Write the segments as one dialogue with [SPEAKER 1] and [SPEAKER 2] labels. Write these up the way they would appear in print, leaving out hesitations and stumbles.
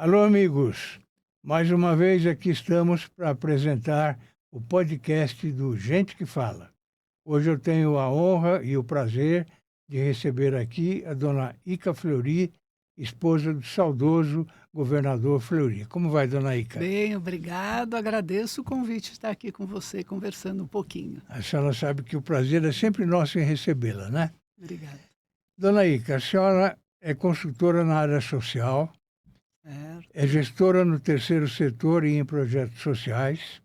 [SPEAKER 1] Alô, amigos! Mais uma vez aqui estamos para apresentar o podcast do Gente que Fala. Hoje eu tenho a honra e o prazer de receber aqui a dona Ica Fleury, esposa do saudoso governador Fleury. Como vai, dona Ica?
[SPEAKER 2] Bem, obrigado. Agradeço o convite de estar aqui com você conversando um pouquinho.
[SPEAKER 1] A senhora sabe que o prazer é sempre nosso em recebê-la, né?
[SPEAKER 2] Obrigada.
[SPEAKER 1] Dona Ica, a senhora é consultora na área social,
[SPEAKER 2] Certo.
[SPEAKER 1] é gestora no terceiro setor e em projetos sociais,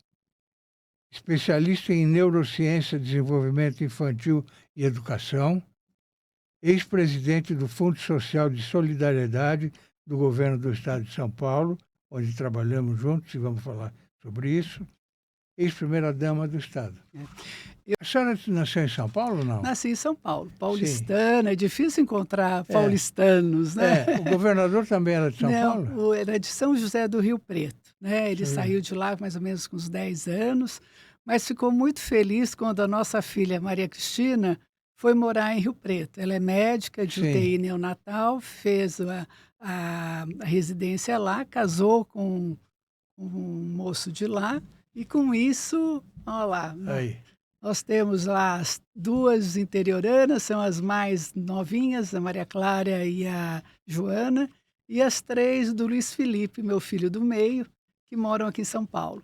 [SPEAKER 1] especialista em neurociência, desenvolvimento infantil e educação, ex-presidente do Fundo Social de Solidariedade do governo do Estado de São Paulo, onde trabalhamos juntos e vamos falar sobre isso, ex-primeira-dama do Estado.
[SPEAKER 2] Eu
[SPEAKER 1] A senhora nasceu em São Paulo ou não?
[SPEAKER 2] nasci em São Paulo,
[SPEAKER 1] Sim.
[SPEAKER 2] paulistana. É difícil encontrar paulistanos, né?
[SPEAKER 1] O governador também era de São
[SPEAKER 2] Não,
[SPEAKER 1] Paulo?
[SPEAKER 2] era de São José do Rio Preto, né? Ele
[SPEAKER 1] Sim.
[SPEAKER 2] saiu de lá mais ou menos com uns 10 anos, mas ficou muito feliz quando a nossa filha Maria Cristina foi morar em Rio Preto. Ela é médica de
[SPEAKER 1] Sim.
[SPEAKER 2] UTI neonatal, fez a residência lá, casou com um moço de lá, e com isso, olha lá,
[SPEAKER 1] Aí.
[SPEAKER 2] nós temos lá as duas interioranas, são as mais novinhas, a Maria Clara e a Joana, e as três do Luiz Felipe, meu filho do meio, que moram aqui em São Paulo.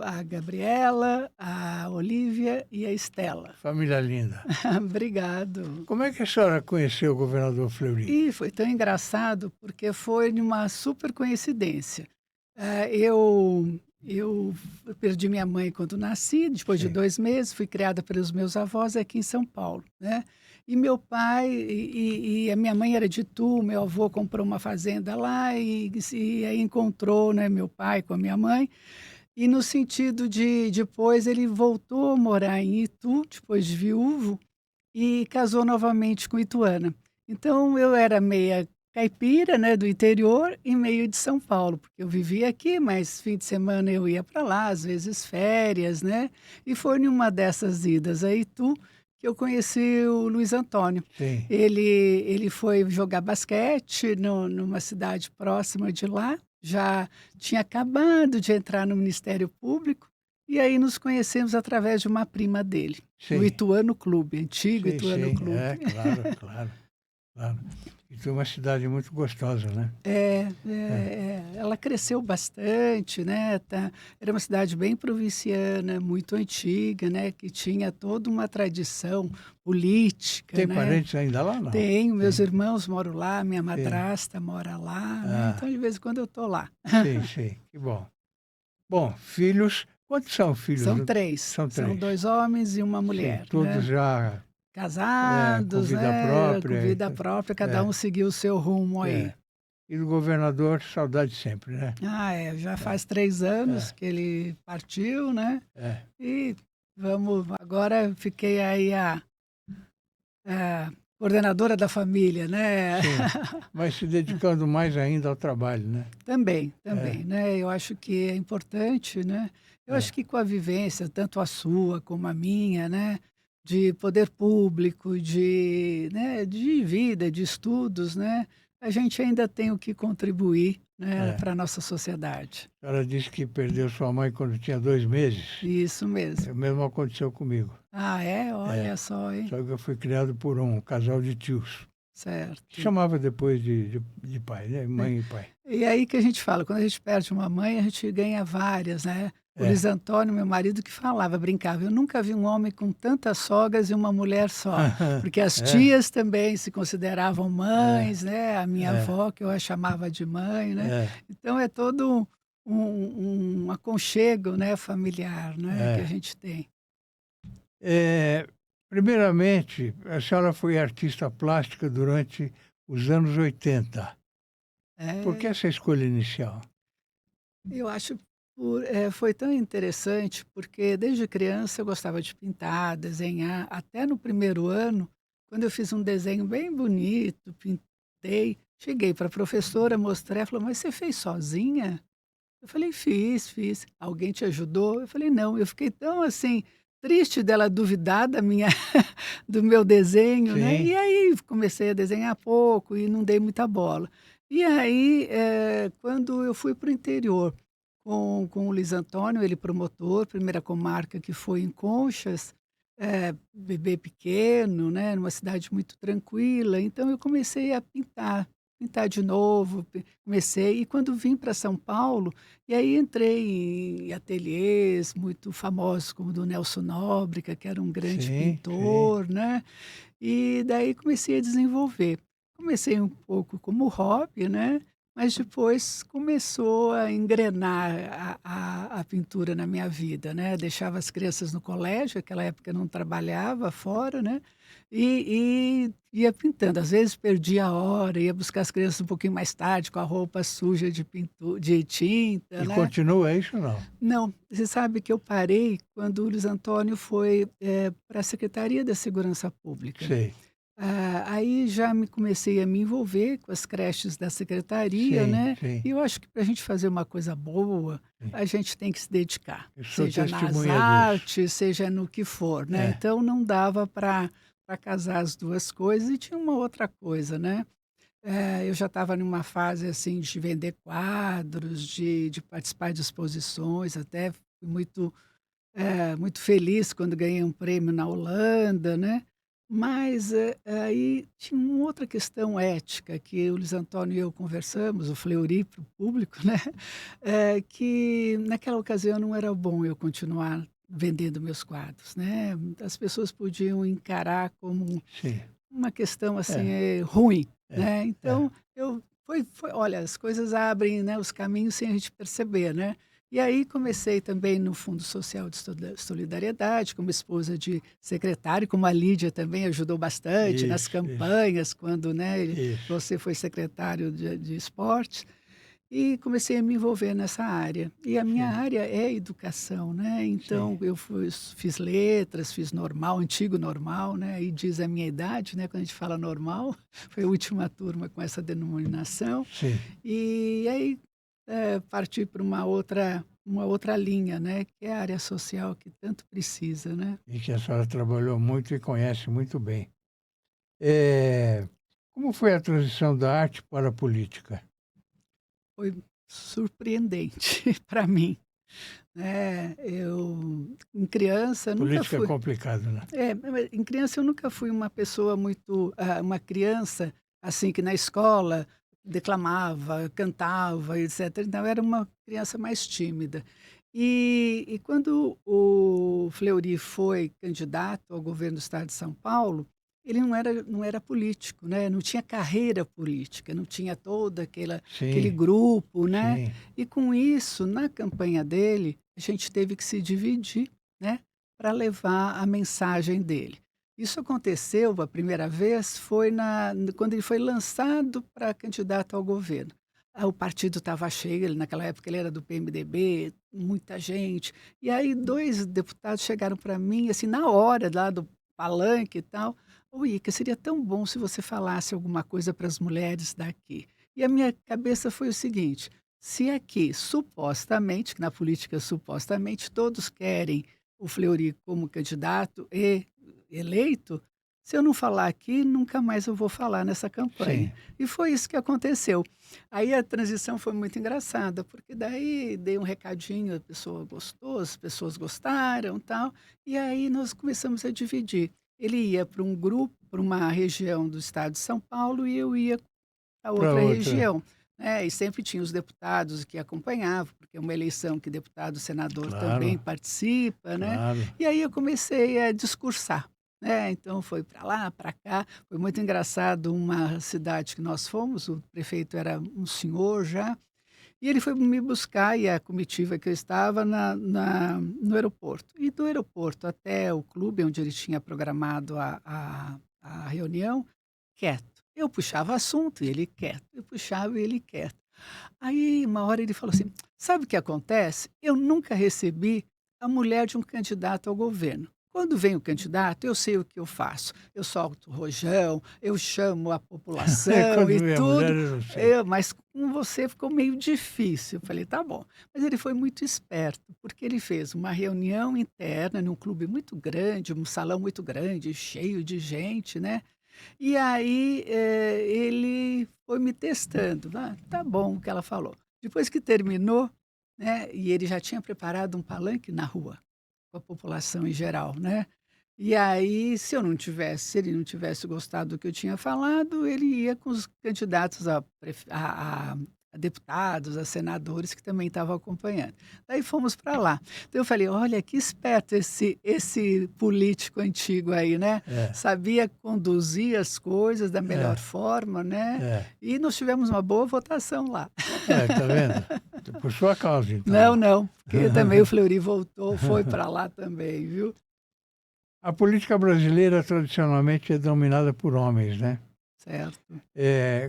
[SPEAKER 2] A Gabriela, a Olívia e a Estela.
[SPEAKER 1] Família linda.
[SPEAKER 2] Obrigado.
[SPEAKER 1] Como é que a senhora conheceu o governador Fleury?
[SPEAKER 2] E foi tão engraçado porque foi uma super coincidência. Eu perdi minha mãe quando nasci, depois de
[SPEAKER 1] Sim.
[SPEAKER 2] 2 meses, fui criada pelos meus avós aqui em São Paulo, né? E meu pai e a minha mãe era de Itu, meu avô comprou uma fazenda lá e aí encontrou, né, meu pai com a minha mãe. E no sentido de depois ele voltou a morar em Itu, depois de viúvo, e casou novamente com Ituana. Então eu era meia caipira, né, do interior e meio de São Paulo, porque eu vivia aqui, mas fim de semana eu ia para lá, às vezes férias, né? E foi numa dessas idas a Itu que eu conheci o Luiz Antônio.
[SPEAKER 1] Sim.
[SPEAKER 2] Ele foi jogar basquete numa cidade próxima de lá, já tinha acabado de entrar no Ministério Público, e aí nos conhecemos através de uma prima dele,
[SPEAKER 1] Sim.
[SPEAKER 2] no Ituano Clube, antigo
[SPEAKER 1] Sim,
[SPEAKER 2] Ituano
[SPEAKER 1] sim.
[SPEAKER 2] Clube.
[SPEAKER 1] Claro. Itu é uma cidade muito gostosa, né?
[SPEAKER 2] Ela cresceu bastante, né? Era uma cidade bem provinciana, muito antiga, né? Que tinha toda uma tradição política,
[SPEAKER 1] Tem
[SPEAKER 2] né?
[SPEAKER 1] parentes ainda lá, não?
[SPEAKER 2] Tenho, meus
[SPEAKER 1] Tem.
[SPEAKER 2] irmãos moram lá, minha madrasta mora lá, né? Então, de vez em quando eu estou lá.
[SPEAKER 1] Sim, que bom. Bom, filhos, quantos são filhos?
[SPEAKER 2] São 3,
[SPEAKER 1] São
[SPEAKER 2] são
[SPEAKER 1] 3.
[SPEAKER 2] 2 homens e uma
[SPEAKER 1] Sim,
[SPEAKER 2] mulher,
[SPEAKER 1] todos
[SPEAKER 2] né?
[SPEAKER 1] já com
[SPEAKER 2] Casados,
[SPEAKER 1] vida
[SPEAKER 2] né? Com
[SPEAKER 1] própria.
[SPEAKER 2] vida própria, cada um seguiu o seu rumo aí.
[SPEAKER 1] E do governador, saudade sempre, né?
[SPEAKER 2] Já faz 3 anos
[SPEAKER 1] É.
[SPEAKER 2] que ele partiu, né?
[SPEAKER 1] É.
[SPEAKER 2] E agora fiquei aí a coordenadora da família, né?
[SPEAKER 1] Sim, mas se dedicando mais ainda ao trabalho, né?
[SPEAKER 2] Também,
[SPEAKER 1] É.
[SPEAKER 2] né? Eu acho que é importante, né? Eu acho que com a vivência, tanto a sua como a minha, né? De poder público, né? De vida, de estudos, né? A gente ainda tem o que contribuir, né?
[SPEAKER 1] É.
[SPEAKER 2] Para a nossa sociedade.
[SPEAKER 1] A senhora disse que perdeu sua mãe quando tinha 2 meses.
[SPEAKER 2] Isso mesmo.
[SPEAKER 1] O mesmo aconteceu comigo.
[SPEAKER 2] Ah, é? Olha só, hein?
[SPEAKER 1] Só que eu fui criado por um casal de tios.
[SPEAKER 2] Certo.
[SPEAKER 1] Que chamava depois de pai, né? Mãe e pai.
[SPEAKER 2] E aí que a gente fala, quando a gente perde uma mãe, a gente ganha várias, né? O
[SPEAKER 1] É.
[SPEAKER 2] Luiz Antônio, meu marido, que falava, brincava, eu nunca vi um homem com tantas sogas e uma mulher só. Porque as tias também se consideravam mães, né? A minha avó, que eu a chamava de mãe, né? Então é todo um aconchego, né, familiar, né, que a gente tem.
[SPEAKER 1] Primeiramente, a senhora foi artista plástica durante os anos 80. Por que
[SPEAKER 2] É,
[SPEAKER 1] essa escolha inicial?
[SPEAKER 2] eu acho foi tão interessante, porque desde criança eu gostava de pintar, desenhar. Até no primeiro ano, quando eu fiz um desenho bem bonito, pintei, cheguei para a professora, mostrei, ela falou: "Mas você fez sozinha?" Eu falei: "Fiz. Alguém te ajudou?" Eu falei: "Não." Eu fiquei tão assim, triste dela duvidar da minha do meu desenho, né,
[SPEAKER 1] Sim,
[SPEAKER 2] e aí comecei a desenhar pouco e não dei muita bola. E aí, quando eu fui para o interior com o Luiz Antônio, ele promotor, primeira comarca que foi em Conchas, bebê pequeno, né, numa cidade muito tranquila, então eu comecei a pintar de novo, comecei e quando vim para São Paulo, e aí entrei em ateliês muito famosos como o do Nelson Nóbrega, que era um grande
[SPEAKER 1] sim, sim.
[SPEAKER 2] pintor, né, e daí comecei a desenvolver. Comecei um pouco como hobby, né, mas depois começou a engrenar a pintura na minha vida, né, deixava as crianças no colégio, naquela época eu não trabalhava fora, né, e ia pintando. Às vezes perdia a hora, ia buscar as crianças um pouquinho mais tarde com a roupa suja de tinta,
[SPEAKER 1] E
[SPEAKER 2] né.
[SPEAKER 1] continua isso, não?
[SPEAKER 2] Não, você sabe que eu parei quando o Luiz Antônio foi, para a Secretaria da Segurança Pública.
[SPEAKER 1] Sei.
[SPEAKER 2] Aí já me comecei a me envolver com as creches da secretaria,
[SPEAKER 1] Sim,
[SPEAKER 2] né,
[SPEAKER 1] sim,
[SPEAKER 2] e eu acho que para a gente fazer uma coisa boa,
[SPEAKER 1] sim.
[SPEAKER 2] a gente tem que se dedicar,
[SPEAKER 1] Eu sou
[SPEAKER 2] seja nas
[SPEAKER 1] testemunha disso.
[SPEAKER 2] artes, seja no que for, né.
[SPEAKER 1] É,
[SPEAKER 2] Então não dava para casar as 2 coisas e tinha uma outra coisa, né, eu já estava numa fase, assim, de vender quadros, de participar de exposições, até fui muito feliz quando ganhei um prêmio na Holanda, né. Mas, aí tinha uma outra questão ética que o Luiz Antônio e eu conversamos, o Fleury para o público, né, que naquela ocasião não era bom eu continuar vendendo meus quadros, né. As pessoas podiam encarar como
[SPEAKER 1] sim.
[SPEAKER 2] uma questão, assim,
[SPEAKER 1] É,
[SPEAKER 2] ruim,
[SPEAKER 1] é,
[SPEAKER 2] né.
[SPEAKER 1] é.
[SPEAKER 2] Então eu foi olha, as coisas abrem, né, os caminhos sem a gente perceber, né. E aí comecei também no Fundo Social de Solidariedade, como esposa de secretário, como a Lídia também ajudou bastante nas
[SPEAKER 1] Isso,
[SPEAKER 2] campanhas quando, né,
[SPEAKER 1] isso.
[SPEAKER 2] você foi secretário de esportes. E comecei a me envolver nessa área. E a minha
[SPEAKER 1] Sim,
[SPEAKER 2] área é educação, né,
[SPEAKER 1] sim.
[SPEAKER 2] então eu fiz letras, fiz normal, antigo normal, né, aí diz a minha idade, né, quando a gente fala normal, foi a última turma com essa denominação.
[SPEAKER 1] Sim.
[SPEAKER 2] E aí, parti para uma outra linha, né, que é a área social que tanto precisa, né.
[SPEAKER 1] E que a senhora trabalhou muito e conhece muito bem. Eh, Como foi a transição da arte para a política?
[SPEAKER 2] Foi surpreendente para mim, né, eu em criança nunca
[SPEAKER 1] Política é
[SPEAKER 2] fui.
[SPEAKER 1] complicado, né?
[SPEAKER 2] Em criança eu nunca fui uma pessoa muito uma criança, assim, que na escola declamava, cantava, etcétera, então eu era uma criança mais tímida. E quando o Fleury foi candidato ao governo do estado de São Paulo, ele não era político, né, não tinha carreira política, não tinha todo aquele
[SPEAKER 1] Sim,
[SPEAKER 2] grupo, né.
[SPEAKER 1] sim,
[SPEAKER 2] E com isso, na campanha dele, a gente teve que se dividir, né, para levar a mensagem dele. Isso aconteceu a primeira vez foi quando ele foi lançado para candidato ao governo. O partido estava cheio, naquela época ele era do PMDB, muita gente. E aí 2 deputados chegaram para mim, assim, na hora lá do palanque e tal: "Ô Ica, seria tão bom se você falasse alguma coisa para as mulheres daqui". E a minha cabeça foi o seguinte: se aqui supostamente, que na política supostamente todos querem o Fleury como candidato e eleito, se eu não falar aqui, nunca mais eu vou falar nessa campanha.
[SPEAKER 1] sim.
[SPEAKER 2] E foi isso que aconteceu. Aí a transição foi muito engraçada, porque daí dei um recadinho, a pessoa gostou, as pessoas gostaram, tal, e aí nós começamos a dividir. Ele ia para um grupo, para uma região do estado de São Paulo e eu ia a
[SPEAKER 1] Para
[SPEAKER 2] outra
[SPEAKER 1] outra,
[SPEAKER 2] região, né, e sempre tinha os deputados que acompanhavam, porque é uma eleição que deputado, senador também
[SPEAKER 1] claro,
[SPEAKER 2] participa, né,
[SPEAKER 1] claro.
[SPEAKER 2] e aí eu comecei a discursar, né, então foi para lá, para cá, foi muito engraçado uma cidade que nós fomos, o prefeito era um senhor já, e ele foi me buscar e a comitiva que eu estava no aeroporto. E do aeroporto até o clube onde ele tinha programado a reunião, quieto. Eu puxava assunto e ele quieto, eu puxava e ele quieto. Aí uma hora ele falou assim: "Sabe o que acontece? Eu nunca recebi a mulher de um candidato ao governo. Quando vem o candidato, eu sei o que eu faço. Eu solto o rojão, eu chamo a população
[SPEAKER 1] Quando
[SPEAKER 2] e
[SPEAKER 1] vem a
[SPEAKER 2] tudo.
[SPEAKER 1] mulher, eu não sei.
[SPEAKER 2] Mas com você ficou meio difícil. Eu falei, tá bom. Mas ele foi muito esperto, porque ele fez uma reunião interna num clube muito grande, um salão muito grande, cheio de gente, né? E aí ele foi me testando. Ah, tá bom o que ela falou. Depois que terminou, né? E ele já tinha preparado um palanque na rua com a população em geral, né. E aí, se ele não tivesse gostado do que eu tinha falado, ele ia com os candidatos a deputados, a senadores que também estavam acompanhando. Daí fomos para lá. Então eu falei: "Olha, que esperto esse político antigo aí, né,
[SPEAKER 1] É,
[SPEAKER 2] sabia conduzir as coisas da melhor
[SPEAKER 1] é,
[SPEAKER 2] forma, né".
[SPEAKER 1] é.
[SPEAKER 2] E nós tivemos uma boa votação lá.
[SPEAKER 1] Tá vendo? Por sua causa,
[SPEAKER 2] Não,
[SPEAKER 1] então.
[SPEAKER 2] não, porque também o Fleury voltou, foi para lá também, viu.
[SPEAKER 1] A política brasileira tradicionalmente é dominada por homens, né?
[SPEAKER 2] Certo.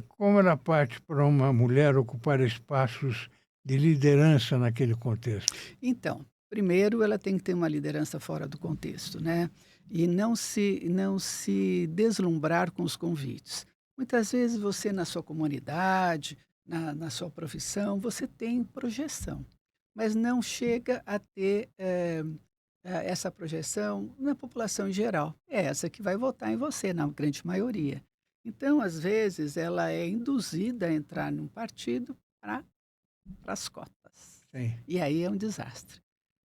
[SPEAKER 1] Como era parte para uma mulher ocupar espaços de liderança naquele contexto?
[SPEAKER 2] Então, primeiro ela tem que ter uma liderança fora do contexto, né, e não se deslumbrar com os convites. Muitas vezes você na sua comunidade, na sua profissão, você tem projeção, mas não chega a ter, essa projeção na população em geral. É essa que vai votar em você, na grande maioria. Então, às vezes, ela é induzida a entrar num partido para as cotas.
[SPEAKER 1] Sim.
[SPEAKER 2] E aí é um desastre.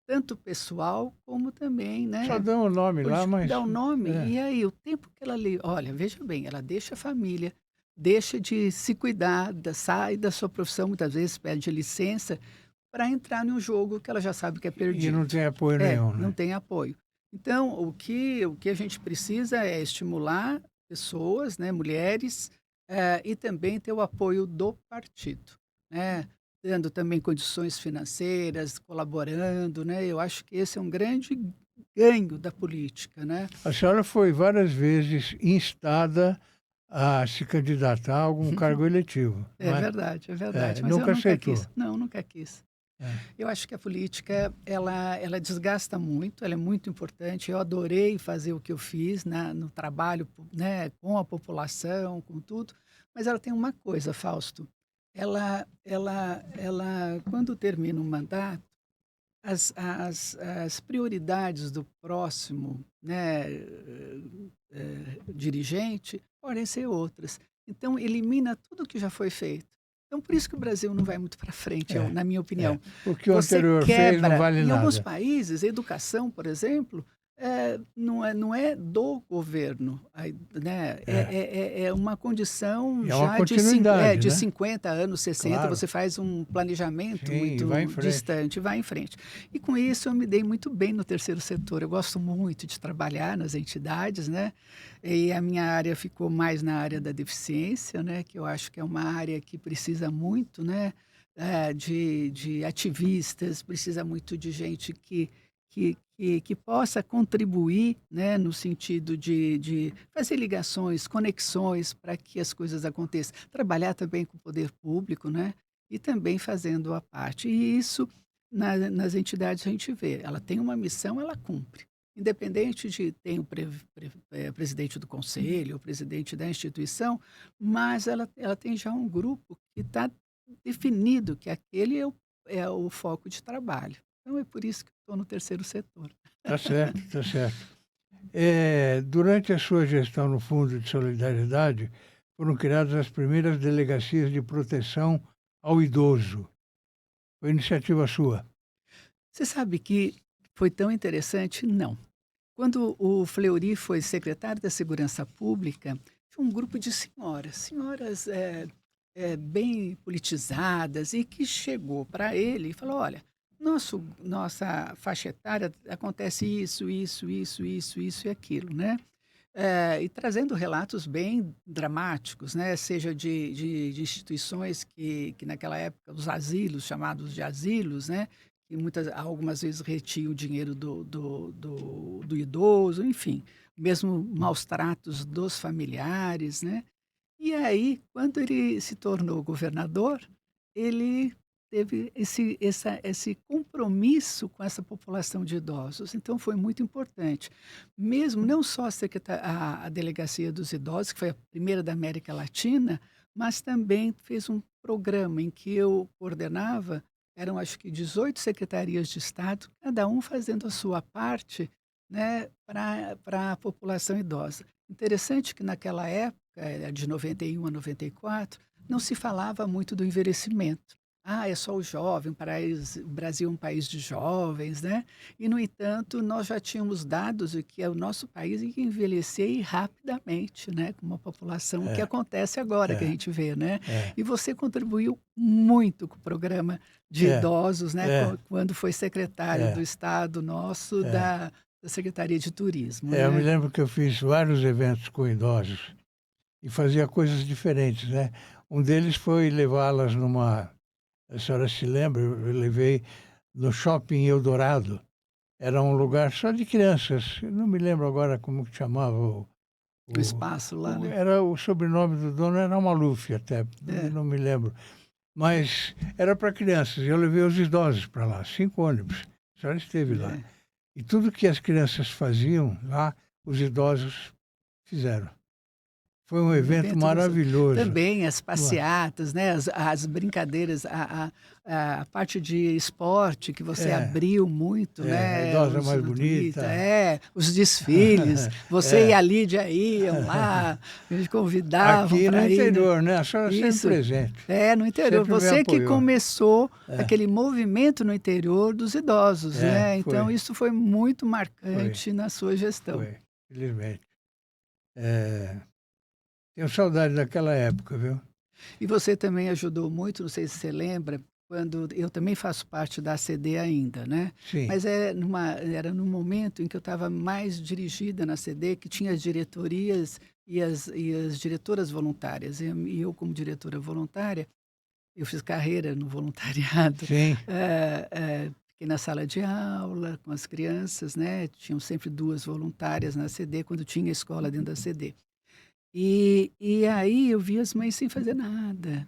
[SPEAKER 2] Tanto pessoal como também,
[SPEAKER 1] Só
[SPEAKER 2] né,
[SPEAKER 1] dão o nome lá,
[SPEAKER 2] político,
[SPEAKER 1] mas
[SPEAKER 2] dá o nome,
[SPEAKER 1] é,
[SPEAKER 2] e aí o tempo que ela lê olha, veja bem, ela deixa a família, deixa de se cuidar, sai da sua profissão, muitas vezes pede licença para entrar num jogo que ela já sabe que é
[SPEAKER 1] e não
[SPEAKER 2] perdido.
[SPEAKER 1] tem apoio
[SPEAKER 2] É,
[SPEAKER 1] nenhum,
[SPEAKER 2] não
[SPEAKER 1] né?
[SPEAKER 2] tem apoio. Então, o que a gente precisa é estimular pessoas, né, mulheres, e também ter o apoio do partido, né, dando também condições financeiras, colaborando, né, eu acho que esse é um grande ganho da política, né.
[SPEAKER 1] A senhora foi várias vezes instada a se candidatar a algum cargo eletivo, não é?
[SPEAKER 2] É verdade, mas eu
[SPEAKER 1] Nunca
[SPEAKER 2] nunca
[SPEAKER 1] aceitou.
[SPEAKER 2] quis. Não, nunca quis.
[SPEAKER 1] É.
[SPEAKER 2] Eu acho que a política, ela desgasta muito, ela é muito importante. Eu adorei fazer o que eu fiz no trabalho, né, com a população, com tudo, mas ela tem uma coisa, Fausto, ela quando termina um mandato, as prioridades do próximo, né, dirigente podem ser outras. Então elimina tudo que já foi feito. Então por isso que o Brasil não vai muito para frente,
[SPEAKER 1] É,
[SPEAKER 2] na minha
[SPEAKER 1] é.
[SPEAKER 2] opinião.
[SPEAKER 1] O que o
[SPEAKER 2] Você
[SPEAKER 1] anterior fez não
[SPEAKER 2] quebra
[SPEAKER 1] vale
[SPEAKER 2] em alguns
[SPEAKER 1] nada.
[SPEAKER 2] países, a educação, por exemplo, não é do governo, né,
[SPEAKER 1] É.
[SPEAKER 2] é uma condição
[SPEAKER 1] É uma
[SPEAKER 2] já
[SPEAKER 1] continuidade,
[SPEAKER 2] de
[SPEAKER 1] né?
[SPEAKER 2] 50 anos, 60,
[SPEAKER 1] Claro.
[SPEAKER 2] você faz um planejamento
[SPEAKER 1] Sim, e vai em
[SPEAKER 2] muito
[SPEAKER 1] frente.
[SPEAKER 2] distante, vai em frente. E com isso eu me dei muito bem no terceiro setor, eu gosto muito de trabalhar nas entidades, né, e a minha área ficou mais na área da deficiência, né, que eu acho que é uma área que precisa muito, né, de ativistas, precisa muito de gente que possa contribuir, né, no sentido de fazer ligações, conexões para que as coisas aconteçam. Trabalhar também com o poder público, né, e também fazendo a parte. E isso nas entidades a gente vê, ela tem uma missão, ela cumpre. Independente de ter o presidente do conselho, o presidente da instituição, mas ela tem já um grupo que está definido que aquele é o foco de trabalho. Então é por isso que estou no terceiro setor.
[SPEAKER 1] Tá certo, tá certo. Durante a sua gestão no Fundo de Solidariedade, foram criadas as primeiras delegacias de proteção ao idoso. Foi iniciativa sua.
[SPEAKER 2] Você sabe que foi tão interessante? Não. Quando o Fleury foi secretário da Segurança Pública, tinha um grupo de senhoras bem politizadas, e que chegou para ele e falou: olha, nossa faixa etária acontece isso, isso, isso, isso, isso e aquilo, né? E trazendo relatos bem dramáticos, né? Seja de instituições que naquela época, os asilos, chamados de asilos, né? Que algumas vezes retiam o dinheiro do idoso, enfim, mesmo maus tratos dos familiares, né? E aí, quando ele se tornou governador, ele teve esse compromisso com essa população de idosos. Então, foi muito importante. Mesmo, não só a Delegacia dos Idosos, que foi a primeira da América Latina, mas também fez um programa em que eu coordenava, eram acho que 18 secretarias de Estado, cada um fazendo a sua parte, né, para a população idosa. Interessante que naquela época, de 91 a 94, não se falava muito do envelhecimento. Ah, é só o jovem, o Brasil é um país de jovens, né? E, no entanto, nós já tínhamos dados de que o nosso país ia envelhecer rapidamente, né? Com uma população, o que
[SPEAKER 1] É,
[SPEAKER 2] acontece agora que a
[SPEAKER 1] é,
[SPEAKER 2] gente vê, né?
[SPEAKER 1] é,
[SPEAKER 2] E você contribuiu muito com o programa de
[SPEAKER 1] é,
[SPEAKER 2] idosos, né?
[SPEAKER 1] é,
[SPEAKER 2] Quando foi secretário do
[SPEAKER 1] é,
[SPEAKER 2] Estado nosso,
[SPEAKER 1] é.
[SPEAKER 2] da Secretaria de Turismo,
[SPEAKER 1] Eu me
[SPEAKER 2] né?
[SPEAKER 1] lembro que eu fiz vários eventos com idosos e fazia coisas diferentes, né? Um deles foi levá-las numa... A senhora se lembra? Eu levei no Shopping Eldorado. Era um lugar só de crianças. Eu não me lembro agora como que chamava
[SPEAKER 2] O
[SPEAKER 1] o,
[SPEAKER 2] espaço lá, né?
[SPEAKER 1] era o sobrenome do dono era Maluf até,
[SPEAKER 2] É,
[SPEAKER 1] não me lembro. Mas era para crianças. Eu levei os idosos para lá, 5 ônibus. A senhora esteve lá.
[SPEAKER 2] é.
[SPEAKER 1] E tudo que as crianças faziam lá, os idosos fizeram. Foi um
[SPEAKER 2] Um
[SPEAKER 1] evento
[SPEAKER 2] evento gostoso.
[SPEAKER 1] maravilhoso.
[SPEAKER 2] Também as passeatas, né, as brincadeiras, a parte de esporte que você
[SPEAKER 1] É,
[SPEAKER 2] abriu muito,
[SPEAKER 1] a
[SPEAKER 2] né,
[SPEAKER 1] idosa mais
[SPEAKER 2] bonita,
[SPEAKER 1] bonita.
[SPEAKER 2] os desfiles, você e
[SPEAKER 1] É.
[SPEAKER 2] a Lídia iam lá, eles convidavam
[SPEAKER 1] Aqui no
[SPEAKER 2] para ir, né?
[SPEAKER 1] interior, né? A senhora sempre
[SPEAKER 2] Isso,
[SPEAKER 1] presente.
[SPEAKER 2] no interior.
[SPEAKER 1] Sempre me
[SPEAKER 2] Você que
[SPEAKER 1] apoiou.
[SPEAKER 2] começou
[SPEAKER 1] É,
[SPEAKER 2] aquele movimento no interior dos idosos, né? Então
[SPEAKER 1] foi,
[SPEAKER 2] isso foi muito
[SPEAKER 1] foi,
[SPEAKER 2] marcante na sua gestão.
[SPEAKER 1] foi, felizmente. É, tenho saudade daquela época, viu?
[SPEAKER 2] E você também ajudou muito, não sei se você lembra, quando eu também faço parte da ACD ainda, né?
[SPEAKER 1] Sim,
[SPEAKER 2] Mas era num momento em que eu estava mais dirigida na ACD, que tinha as diretorias e as diretoras voluntárias. E eu, como diretora voluntária, eu fiz carreira no voluntariado,
[SPEAKER 1] sim,
[SPEAKER 2] fiquei na sala de aula com as crianças, né? Tinham sempre 2 voluntárias na ACD, quando tinha escola dentro da ACD. E aí eu via as mães sem fazer nada,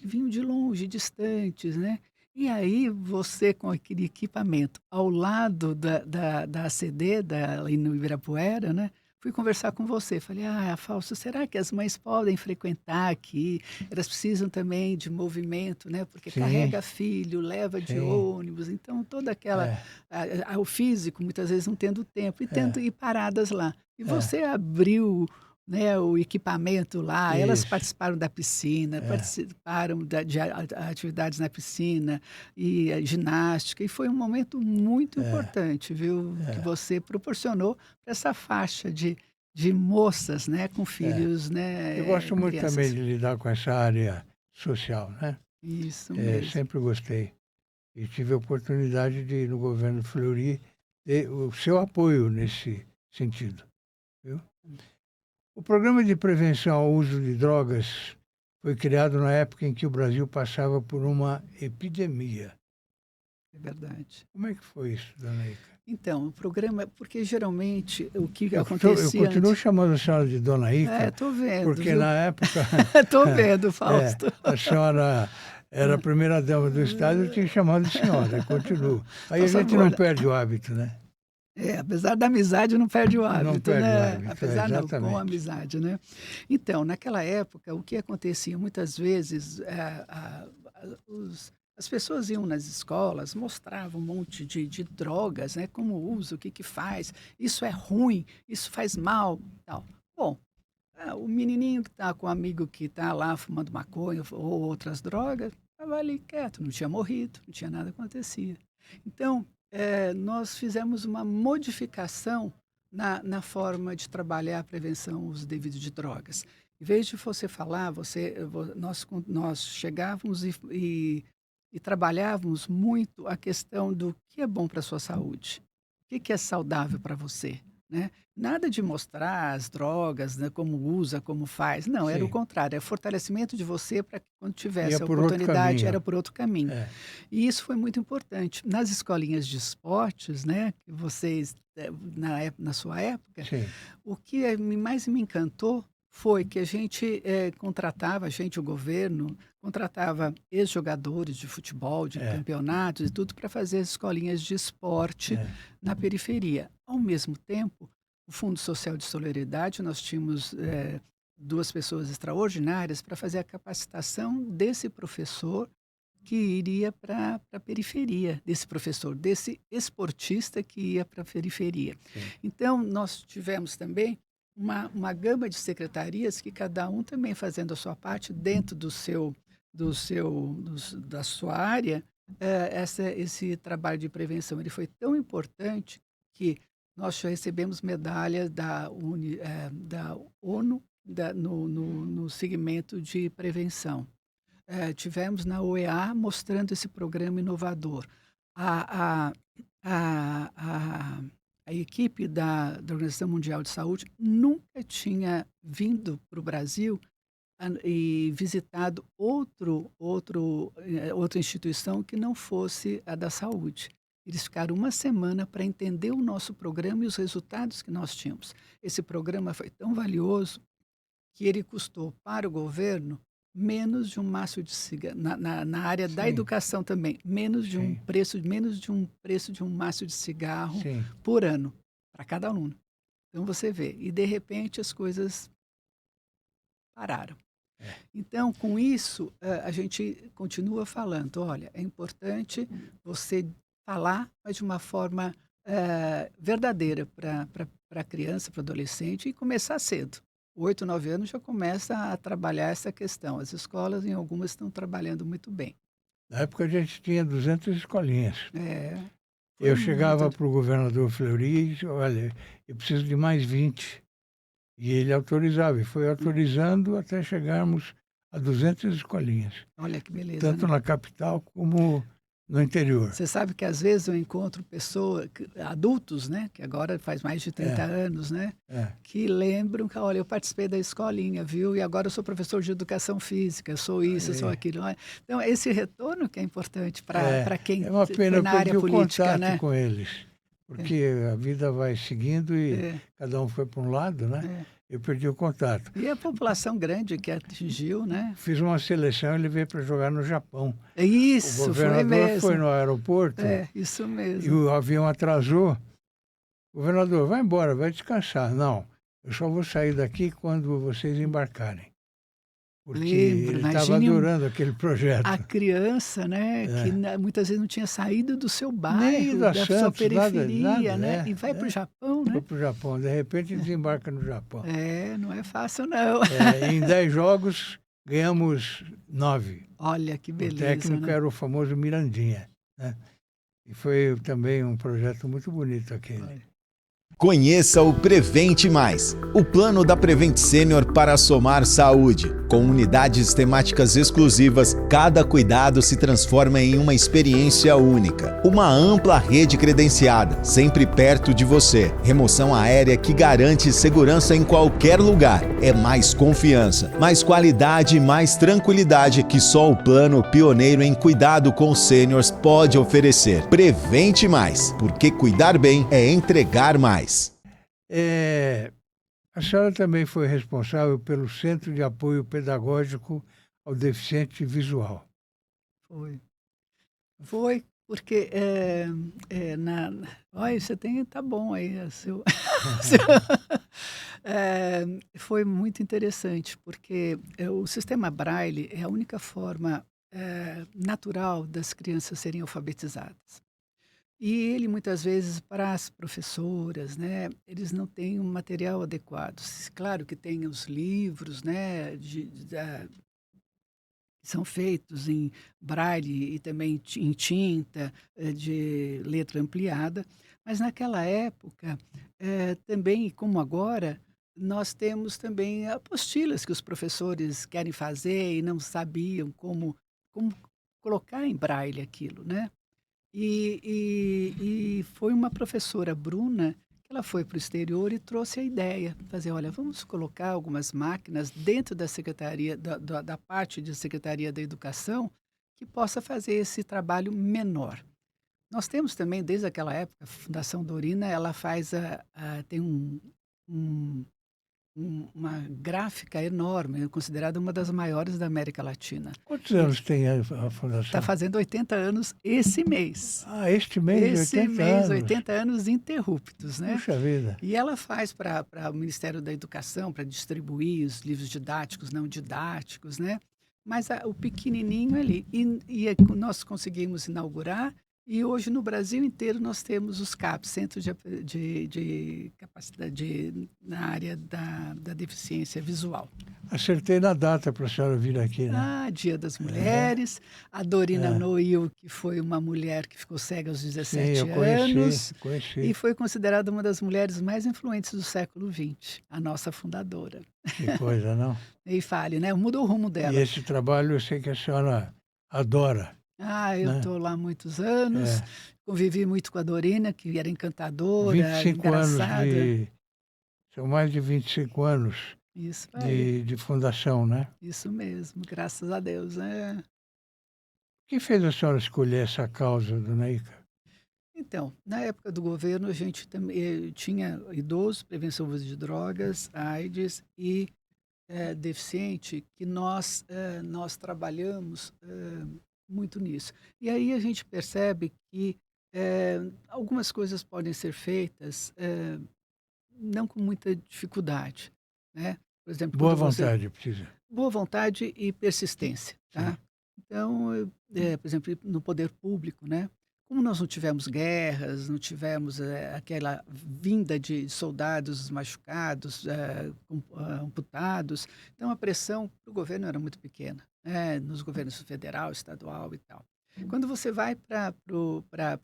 [SPEAKER 2] vinham de longe, distantes, né. E aí você com aquele equipamento ao lado da ACD, ali no Ibirapuera, né, fui conversar com você, falei: "Ah, Fausto, será que as mães podem frequentar aqui? Elas precisam também de movimento, né, porque
[SPEAKER 1] sim,
[SPEAKER 2] carrega filho, leva de
[SPEAKER 1] sim.
[SPEAKER 2] ônibus, então toda aquela
[SPEAKER 1] É,
[SPEAKER 2] o físico muitas vezes não tendo tempo e tendo
[SPEAKER 1] é,
[SPEAKER 2] ir paradas lá". E
[SPEAKER 1] é,
[SPEAKER 2] você abriu, né, o equipamento lá, elas
[SPEAKER 1] isso,
[SPEAKER 2] participaram da piscina,
[SPEAKER 1] é,
[SPEAKER 2] participaram de atividades na piscina e ginástica, e foi um momento muito
[SPEAKER 1] é,
[SPEAKER 2] importante, viu, que
[SPEAKER 1] é,
[SPEAKER 2] você proporcionou para essa faixa de moças, né, com
[SPEAKER 1] é.
[SPEAKER 2] filhos,
[SPEAKER 1] Eu
[SPEAKER 2] né,
[SPEAKER 1] gosto muito também
[SPEAKER 2] crianças.
[SPEAKER 1] de lidar com essa área social, né?
[SPEAKER 2] Isso
[SPEAKER 1] É,
[SPEAKER 2] mesmo.
[SPEAKER 1] sempre gostei. E tive a oportunidade de, no governo Fleury, ter o seu apoio nesse sentido, viu? O programa de prevenção ao uso de drogas foi criado na época em que o Brasil passava por uma epidemia.
[SPEAKER 2] É verdade.
[SPEAKER 1] Como é que foi isso, dona Ica?
[SPEAKER 2] Então, o programa porque geralmente o que
[SPEAKER 1] Eu
[SPEAKER 2] acontecia
[SPEAKER 1] continuo
[SPEAKER 2] antes
[SPEAKER 1] chamando a senhora de dona Ica,
[SPEAKER 2] tô vendo,
[SPEAKER 1] porque
[SPEAKER 2] viu.
[SPEAKER 1] na época
[SPEAKER 2] Tô vendo, Fausto.
[SPEAKER 1] a senhora era a primeira-dama do Estado, eu tinha chamado de senhora, e continuo. Aí
[SPEAKER 2] Por
[SPEAKER 1] a gente não
[SPEAKER 2] favor.
[SPEAKER 1] perde o hábito, né?
[SPEAKER 2] Apesar da amizade não perde o
[SPEAKER 1] Não
[SPEAKER 2] hábito,
[SPEAKER 1] perde o
[SPEAKER 2] né.
[SPEAKER 1] hábito,
[SPEAKER 2] Apesar não, com a
[SPEAKER 1] exatamente.
[SPEAKER 2] amizade, né. Então, naquela época, o que acontecia muitas vezes, as pessoas iam nas escolas, mostravam um monte de drogas, né, como usa, o que que faz, isso é ruim, isso faz mal, tal. Bom, o menininho que está com o amigo que está lá fumando maconha ou outras drogas, estava ali quieto, não tinha morrido, não tinha nada acontecia. Então, nós fizemos uma modificação na forma de trabalhar a prevenção ao uso devido de drogas. Em vez de você falar, nós chegávamos e trabalhávamos muito a questão do que é bom para a sua saúde, o que que é saudável para você, né? Nada de mostrar as drogas, né, como usa, como faz. Não, era o
[SPEAKER 1] Sim.
[SPEAKER 2] contrário, é fortalecimento de você para que quando
[SPEAKER 1] Ia
[SPEAKER 2] tivesse a
[SPEAKER 1] por outro
[SPEAKER 2] oportunidade,
[SPEAKER 1] caminho.
[SPEAKER 2] era por outro caminho.
[SPEAKER 1] É,
[SPEAKER 2] E isso foi muito importante. Nas escolinhas de esportes, né, que vocês, na sua época,
[SPEAKER 1] sim.
[SPEAKER 2] o que mais me encantou foi que a gente contratava, o governo, contratava ex-jogadores de futebol, de
[SPEAKER 1] É,
[SPEAKER 2] campeonatos e tudo para fazer as escolinhas de esporte
[SPEAKER 1] é,
[SPEAKER 2] na periferia. Ao mesmo tempo, o Fundo Social de Solidariedade, nós tínhamos duas pessoas extraordinárias para fazer a capacitação desse professor que iria para a periferia, desse professor, desse esportista que ia para a periferia.
[SPEAKER 1] sim.
[SPEAKER 2] Então, nós tivemos também uma gama de secretarias que cada um também fazendo a sua parte dentro da sua área, esse trabalho de prevenção ele foi tão importante que nós já recebemos medalha da ONU no segmento de prevenção. Tivemos na OEA mostrando esse programa inovador. A, a, a, a, a equipe da Organização Mundial de Saúde nunca tinha vindo para o Brasil e visitado outra instituição que não fosse a da saúde. Eles ficaram uma semana para entender o nosso programa e os resultados que nós tínhamos. Esse programa foi tão valioso que ele custou para o governo menos de um maço de cigarro, na área da
[SPEAKER 1] Sim,
[SPEAKER 2] educação também,
[SPEAKER 1] sim,
[SPEAKER 2] menos de um preço de um maço de cigarro
[SPEAKER 1] sim.
[SPEAKER 2] por ano, para cada aluno. Então você vê, e de repente as coisas pararam.
[SPEAKER 1] É.
[SPEAKER 2] Então, com isso, a gente continua falando, olha, é importante você falar, mas de uma forma verdadeira para a criança, para o adolescente, e começar cedo. 8, 9 anos já começa a trabalhar essa questão. As escolas, em algumas, estão trabalhando muito bem.
[SPEAKER 1] Na época a gente tinha 200 escolinhas.
[SPEAKER 2] É, foi
[SPEAKER 1] Eu
[SPEAKER 2] muito.
[SPEAKER 1] chegava para o governador Fleury e disse, olha, eu preciso de mais 20. E ele autorizava, e foi autorizando até chegarmos a 200 escolinhas,
[SPEAKER 2] Olha que beleza,
[SPEAKER 1] tanto
[SPEAKER 2] né?
[SPEAKER 1] na capital como no interior.
[SPEAKER 2] Você sabe que às vezes eu encontro pessoas, adultos, né, que agora faz mais de 30
[SPEAKER 1] É,
[SPEAKER 2] anos, né,
[SPEAKER 1] é,
[SPEAKER 2] que lembram que, olha, eu participei da escolinha, viu? E agora eu sou professor de educação física, eu sou isso, eu sou
[SPEAKER 1] é,
[SPEAKER 2] aquilo. Olha, então, esse retorno que é importante
[SPEAKER 1] é,
[SPEAKER 2] para quem
[SPEAKER 1] é uma pena,
[SPEAKER 2] foi
[SPEAKER 1] eu
[SPEAKER 2] na área
[SPEAKER 1] perdi o
[SPEAKER 2] política,
[SPEAKER 1] contato
[SPEAKER 2] né?
[SPEAKER 1] com eles, porque a vida vai seguindo e
[SPEAKER 2] É,
[SPEAKER 1] cada um foi para um lado, né?
[SPEAKER 2] é.
[SPEAKER 1] Eu perdi o contato.
[SPEAKER 2] E a população grande que atingiu, né?
[SPEAKER 1] Fiz uma seleção, ele veio para jogar no Japão. O
[SPEAKER 2] Isso, foi
[SPEAKER 1] governador foi
[SPEAKER 2] mesmo.
[SPEAKER 1] no aeroporto
[SPEAKER 2] É, isso
[SPEAKER 1] e
[SPEAKER 2] mesmo.
[SPEAKER 1] o avião atrasou. Governador, vai embora, vai descansar. Não, eu só vou sair daqui quando vocês embarcarem. Porque
[SPEAKER 2] Lembro,
[SPEAKER 1] ele estava
[SPEAKER 2] imagine
[SPEAKER 1] adorando aquele
[SPEAKER 2] a
[SPEAKER 1] projeto.
[SPEAKER 2] criança, né, que
[SPEAKER 1] É.
[SPEAKER 2] muitas vezes não tinha saído do seu
[SPEAKER 1] Nem
[SPEAKER 2] bairro,
[SPEAKER 1] da
[SPEAKER 2] da sua
[SPEAKER 1] Santos, nada,
[SPEAKER 2] periferia,
[SPEAKER 1] nada,
[SPEAKER 2] né, e vai para o
[SPEAKER 1] é.
[SPEAKER 2] Japão,
[SPEAKER 1] Foi
[SPEAKER 2] né?
[SPEAKER 1] para o Japão. De repente desembarca no Japão.
[SPEAKER 2] Não é fácil não.
[SPEAKER 1] Em 10 jogos, ganhamos 9.
[SPEAKER 2] Olha que
[SPEAKER 1] O
[SPEAKER 2] beleza,
[SPEAKER 1] técnico
[SPEAKER 2] né?
[SPEAKER 1] era o famoso Mirandinha, né? E foi também um projeto muito bonito aquele.
[SPEAKER 2] Olha.
[SPEAKER 3] Conheça o Prevente Mais, o plano da Prevent Sênior para somar saúde. Com unidades temáticas exclusivas, cada cuidado se transforma em uma experiência única. Uma ampla rede credenciada, sempre perto de você. Remoção aérea que garante segurança em qualquer lugar. É mais confiança, mais qualidade e mais tranquilidade que só o plano pioneiro em cuidado com sêniors pode oferecer. Prevente Mais, porque cuidar bem é entregar mais.
[SPEAKER 1] A senhora também foi responsável pelo Centro de Apoio Pedagógico ao Deficiente Visual.
[SPEAKER 2] Foi. Foi, porque olha, você tem, tá bom aí, foi muito interessante, porque o sistema Braille é a única forma natural das crianças serem alfabetizadas. E ele, muitas vezes, para as professoras, né, eles não têm um material adequado. Claro que tem os livros, né, que são feitos em braille e também em tinta, de letra ampliada, mas naquela época, também, como agora, nós temos também apostilas que os professores querem fazer e não sabiam como colocar em braille aquilo, né? E foi uma professora, Bruna, que ela foi para o exterior e trouxe a ideia, fazer, olha, vamos colocar algumas máquinas dentro da secretaria, da parte de Secretaria da Educação, que possa fazer esse trabalho menor. Nós temos também, desde aquela época, a Fundação Dorina, ela faz tem um uma gráfica enorme, considerada uma das maiores da América Latina.
[SPEAKER 1] Quantos anos tem a fundação?
[SPEAKER 2] Está fazendo 80 anos esse mês.
[SPEAKER 1] Ah, este mês,
[SPEAKER 2] Esse
[SPEAKER 1] 80
[SPEAKER 2] mês,
[SPEAKER 1] anos.
[SPEAKER 2] 80 anos interruptos, né?
[SPEAKER 1] Puxa vida.
[SPEAKER 2] E ela faz para o Ministério da Educação, para distribuir os livros didáticos, não didáticos, né? Mas o pequenininho ali. Nós conseguimos inaugurar, e hoje no Brasil inteiro nós temos os CAPs, Centros de Capacidade na área da deficiência visual.
[SPEAKER 1] Acertei na data para a senhora vir aqui, né?
[SPEAKER 2] Ah, Dia das Mulheres. A Dorina Noil, que foi uma mulher que ficou cega aos 17
[SPEAKER 1] Sim, eu
[SPEAKER 2] anos.
[SPEAKER 1] conheci.
[SPEAKER 2] E foi considerada uma das mulheres mais influentes do século XX, a nossa fundadora.
[SPEAKER 1] Que coisa, não?
[SPEAKER 2] E fale, né? Muda o rumo
[SPEAKER 1] E
[SPEAKER 2] dela.
[SPEAKER 1] esse trabalho eu sei que a senhora adora.
[SPEAKER 2] Ah, eu
[SPEAKER 1] né?
[SPEAKER 2] estou lá há muitos anos,
[SPEAKER 1] É.
[SPEAKER 2] convivi muito com a Dorina, que era encantadora,
[SPEAKER 1] 25 anos
[SPEAKER 2] engraçada.
[SPEAKER 1] São mais de 25 anos
[SPEAKER 2] Isso aí,
[SPEAKER 1] de fundação, né?
[SPEAKER 2] isso mesmo, graças a Deus, né?
[SPEAKER 1] O que fez a senhora escolher essa causa, dona Ica?
[SPEAKER 2] Então, na época do governo, a gente também tinha idosos, prevenção de drogas, AIDS e deficiente, que nós trabalhamos muito nisso. E aí a gente percebe que algumas coisas podem ser feitas não com muita dificuldade, né? Por exemplo,
[SPEAKER 1] Boa
[SPEAKER 2] quando você-
[SPEAKER 1] vontade, precisa.
[SPEAKER 2] boa vontade e persistência, tá? Então, por exemplo, no poder público, né? Como nós não tivemos guerras, não tivemos aquela vinda de soldados machucados, amputados, então a pressão para o governo era muito pequena, né? Nos governos federal, estadual e tal. Quando você vai para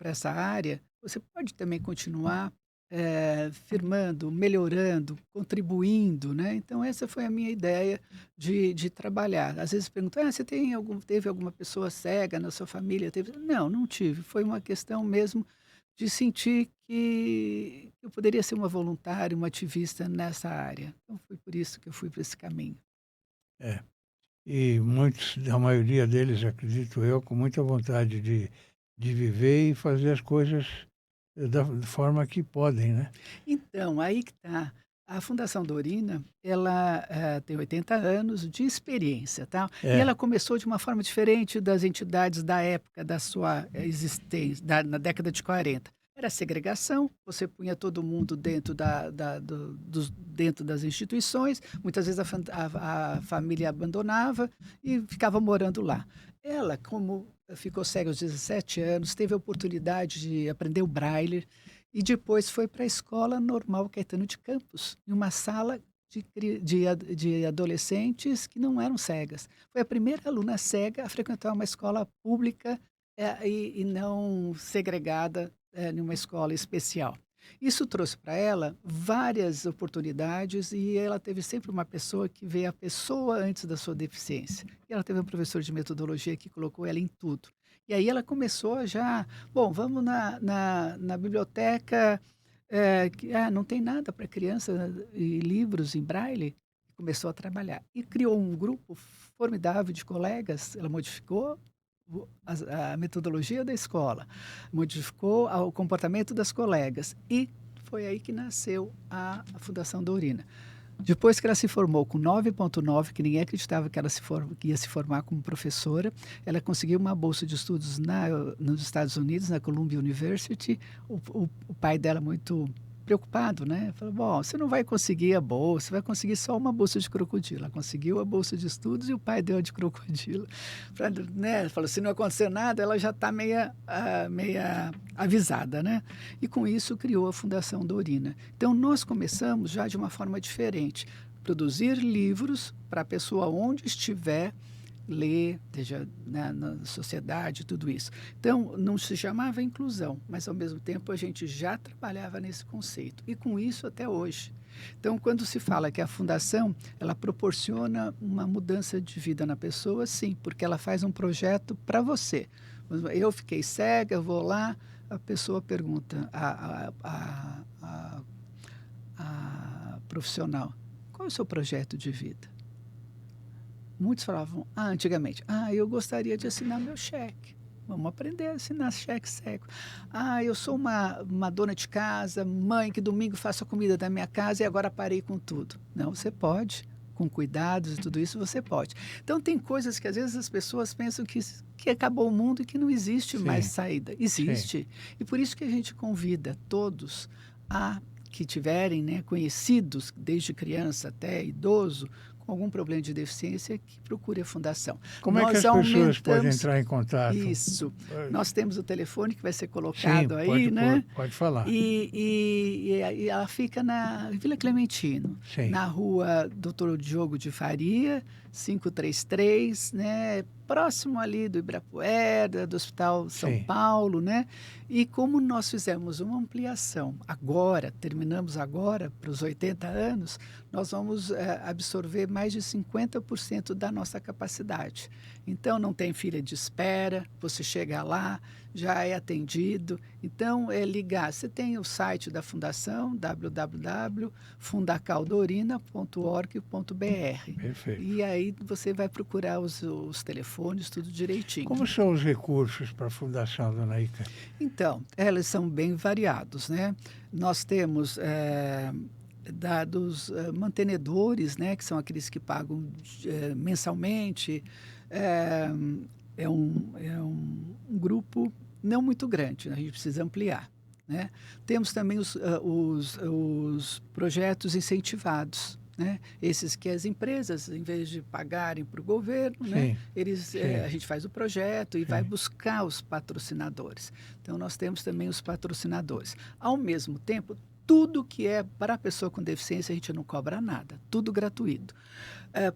[SPEAKER 2] essa área, você pode também continuar firmando, melhorando, contribuindo, né? Então essa foi a minha ideia de trabalhar. Às vezes perguntam, teve alguma pessoa cega na sua família? Não, não tive. Foi uma questão mesmo de sentir que eu poderia ser uma voluntária, uma ativista nessa área. Então foi por isso que eu fui para esse caminho.
[SPEAKER 1] E muitos, a maioria deles, acredito eu, com muita vontade de viver e fazer as coisas da forma que podem, né?
[SPEAKER 2] Então, aí que está. A Fundação Dorina, ela tem 80 anos de experiência, tá? E ela começou de uma forma diferente das entidades da época da sua existência, na década de 40. Era segregação, você punha todo mundo dentro, dentro das instituições, muitas vezes a família abandonava e ficava morando lá. Ela, como ficou cega aos 17 anos, teve a oportunidade de aprender o braille e depois foi para a Escola Normal Caetano de Campos, em uma sala de adolescentes que não eram cegas. Foi a primeira aluna cega a frequentar uma escola pública e não segregada em uma escola especial. Isso trouxe para ela várias oportunidades e ela teve sempre uma pessoa que vê a pessoa antes da sua deficiência. E ela teve um professor de metodologia que colocou ela em tudo. E aí ela começou já, bom, vamos na biblioteca, não tem nada para criança e livros em braille. Começou a trabalhar e criou um grupo formidável de colegas. Ela modificou a metodologia da escola, modificou o comportamento das colegas e foi aí que nasceu a Fundação Dorina. Depois que ela se formou com 9,9, que ninguém acreditava que ela que ia se formar como professora, ela conseguiu uma bolsa de estudos nos Estados Unidos, na Columbia University. O pai dela muito preocupado, né? Falou, bom, você não vai conseguir a bolsa, vai conseguir só uma bolsa de crocodilo. Ela conseguiu a bolsa de estudos e o pai deu a de crocodilo. Né? Falou, se não acontecer nada, ela já está meia avisada, né? E com isso criou a Fundação Dorina. Então, nós começamos já de uma forma diferente. Produzir livros para a pessoa onde estiver, ler, seja na sociedade, tudo isso. Então, não se chamava inclusão, mas ao mesmo tempo a gente já trabalhava nesse conceito. E com isso até hoje. Então, quando se fala que a fundação, ela proporciona uma mudança de vida na pessoa, sim, porque ela faz um projeto para você. Eu fiquei cega, eu vou lá, a pessoa pergunta, a profissional, qual é o seu projeto de vida? Muitos falavam, antigamente, eu gostaria de assinar meu cheque. Vamos aprender a assinar cheque cego. Ah, eu sou uma dona de casa, mãe, que domingo faço a comida da minha casa e agora parei com tudo. Não, você pode. Com cuidados e tudo isso, você pode. Então, tem coisas que às vezes as pessoas pensam que acabou o mundo e que não existe
[SPEAKER 1] Sim.
[SPEAKER 2] mais saída. Existe. E por isso que a gente convida todos a que tiverem, né, conhecidos, desde criança até idoso, com algum problema de deficiência, que procure a Fundação.
[SPEAKER 1] Como é que as pessoas podem entrar em contato?
[SPEAKER 2] Isso. Nós temos o telefone que vai ser colocado aí, né?
[SPEAKER 1] Pode falar.
[SPEAKER 2] E ela fica na Vila Clementino,
[SPEAKER 1] Sim.
[SPEAKER 2] na rua Doutor Diogo de Faria, 533, né? Próximo ali do Ibirapuera, do Hospital São
[SPEAKER 1] Sim.
[SPEAKER 2] Paulo, né? E como nós fizemos uma ampliação agora, terminamos agora para os 80 anos, nós vamos absorver mais de 50% da nossa capacidade. Então, não tem fila de espera, você chega lá, já é atendido. Então, é ligar. Você tem o site da Fundação, www.fundacaldorina.org.br.
[SPEAKER 1] Perfeito.
[SPEAKER 2] E aí você vai procurar os telefones, tudo direitinho.
[SPEAKER 1] Como são os recursos para a Fundação, dona Ica?
[SPEAKER 2] Então, eles são bem variados, né? Nós temos dados mantenedores, né? Que são aqueles que pagam mensalmente. É um grupo não muito grande, a gente precisa ampliar, né? Temos também os projetos incentivados, né? Esses que as empresas, em vez de pagarem para o governo, né? A gente faz o projeto e vai buscar os patrocinadores. Então, nós temos também os patrocinadores. Ao mesmo tempo, tudo que é para a pessoa com deficiência, a gente não cobra nada, tudo gratuito.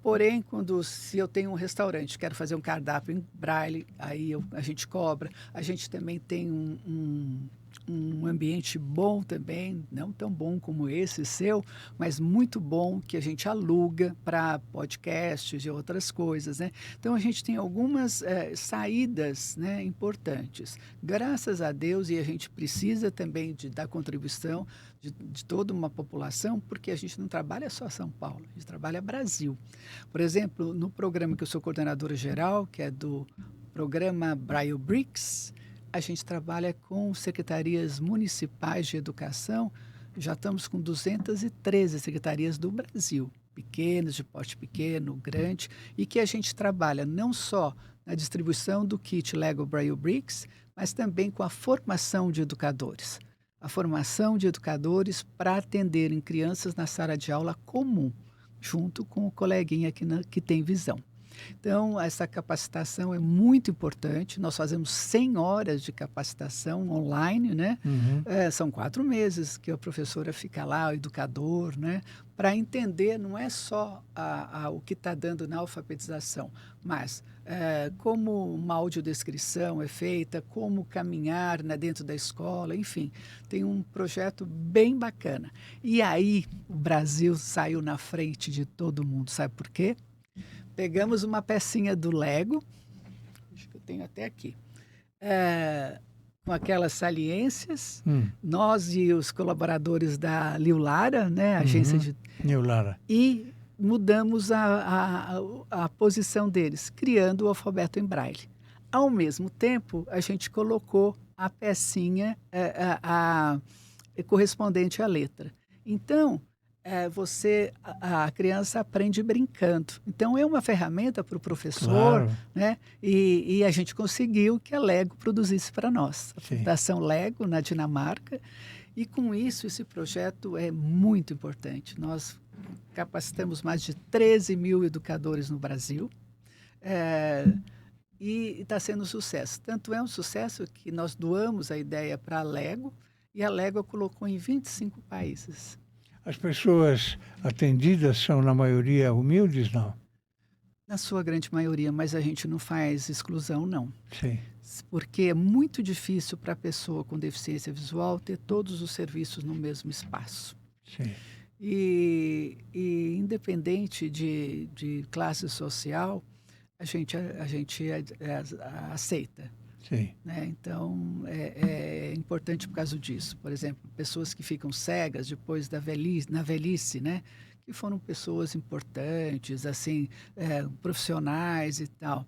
[SPEAKER 2] Porém, se eu tenho um restaurante, quero fazer um cardápio em braille, aí a gente cobra. A gente também tem um ambiente bom também, não tão bom como esse seu, mas muito bom, que a gente aluga para podcasts e outras coisas, né? Então, a gente tem algumas saídas, né, importantes. Graças a Deus, e a gente precisa também da contribuição de toda uma população, porque a gente não trabalha só São Paulo, a gente trabalha Brasil. Por exemplo, no programa que eu sou coordenadora geral, que é do programa Braille Bricks, a gente trabalha com secretarias municipais de educação, já estamos com 213 secretarias do Brasil, pequenas, de porte pequeno, grande, e que a gente trabalha não só na distribuição do kit Lego Braille Bricks, mas também com a formação de educadores. A formação de educadores para atenderem crianças na sala de aula comum, junto com o coleguinha que tem visão. Então, essa capacitação é muito importante. Nós fazemos 100 horas de capacitação online, né?
[SPEAKER 1] Uhum.
[SPEAKER 2] São 4 meses que a professora fica lá, o educador, né? Para entender, não é só o que está dando na alfabetização, mas como uma audiodescrição é feita, como caminhar dentro da escola, enfim. Tem um projeto bem bacana. E aí, o Brasil saiu na frente de todo mundo. Sabe por quê? Pegamos uma pecinha do Lego, acho que eu tenho até aqui, com aquelas saliências, nós e os colaboradores da Liulara, né, a agência de...
[SPEAKER 1] Liulara.
[SPEAKER 2] E mudamos a posição deles, criando o alfabeto em braille. Ao mesmo tempo, a gente colocou a pecinha correspondente à letra. Então, a criança aprende brincando. Então, é uma ferramenta para o professor,
[SPEAKER 1] claro,
[SPEAKER 2] né? E a gente conseguiu que a Lego produzisse para nós. A Fundação Lego, na Dinamarca. E, com isso, esse projeto é muito importante. Nós capacitamos mais de 13 mil educadores no Brasil. E está sendo um sucesso. Tanto é um sucesso que nós doamos a ideia para a Lego, e a Lego a colocou em 25 países.
[SPEAKER 1] As pessoas atendidas são, na maioria, humildes, não?
[SPEAKER 2] Na sua grande maioria, mas a gente não faz exclusão, não.
[SPEAKER 1] Sim.
[SPEAKER 2] Porque é muito difícil para a pessoa com deficiência visual ter todos os serviços no mesmo espaço.
[SPEAKER 1] Sim.
[SPEAKER 2] E independente de classe social, a gente aceita.
[SPEAKER 1] Sim.
[SPEAKER 2] Né? Então, é importante por causa disso. Por exemplo, pessoas que ficam cegas depois na velhice, né? Que foram pessoas importantes, assim, profissionais e tal.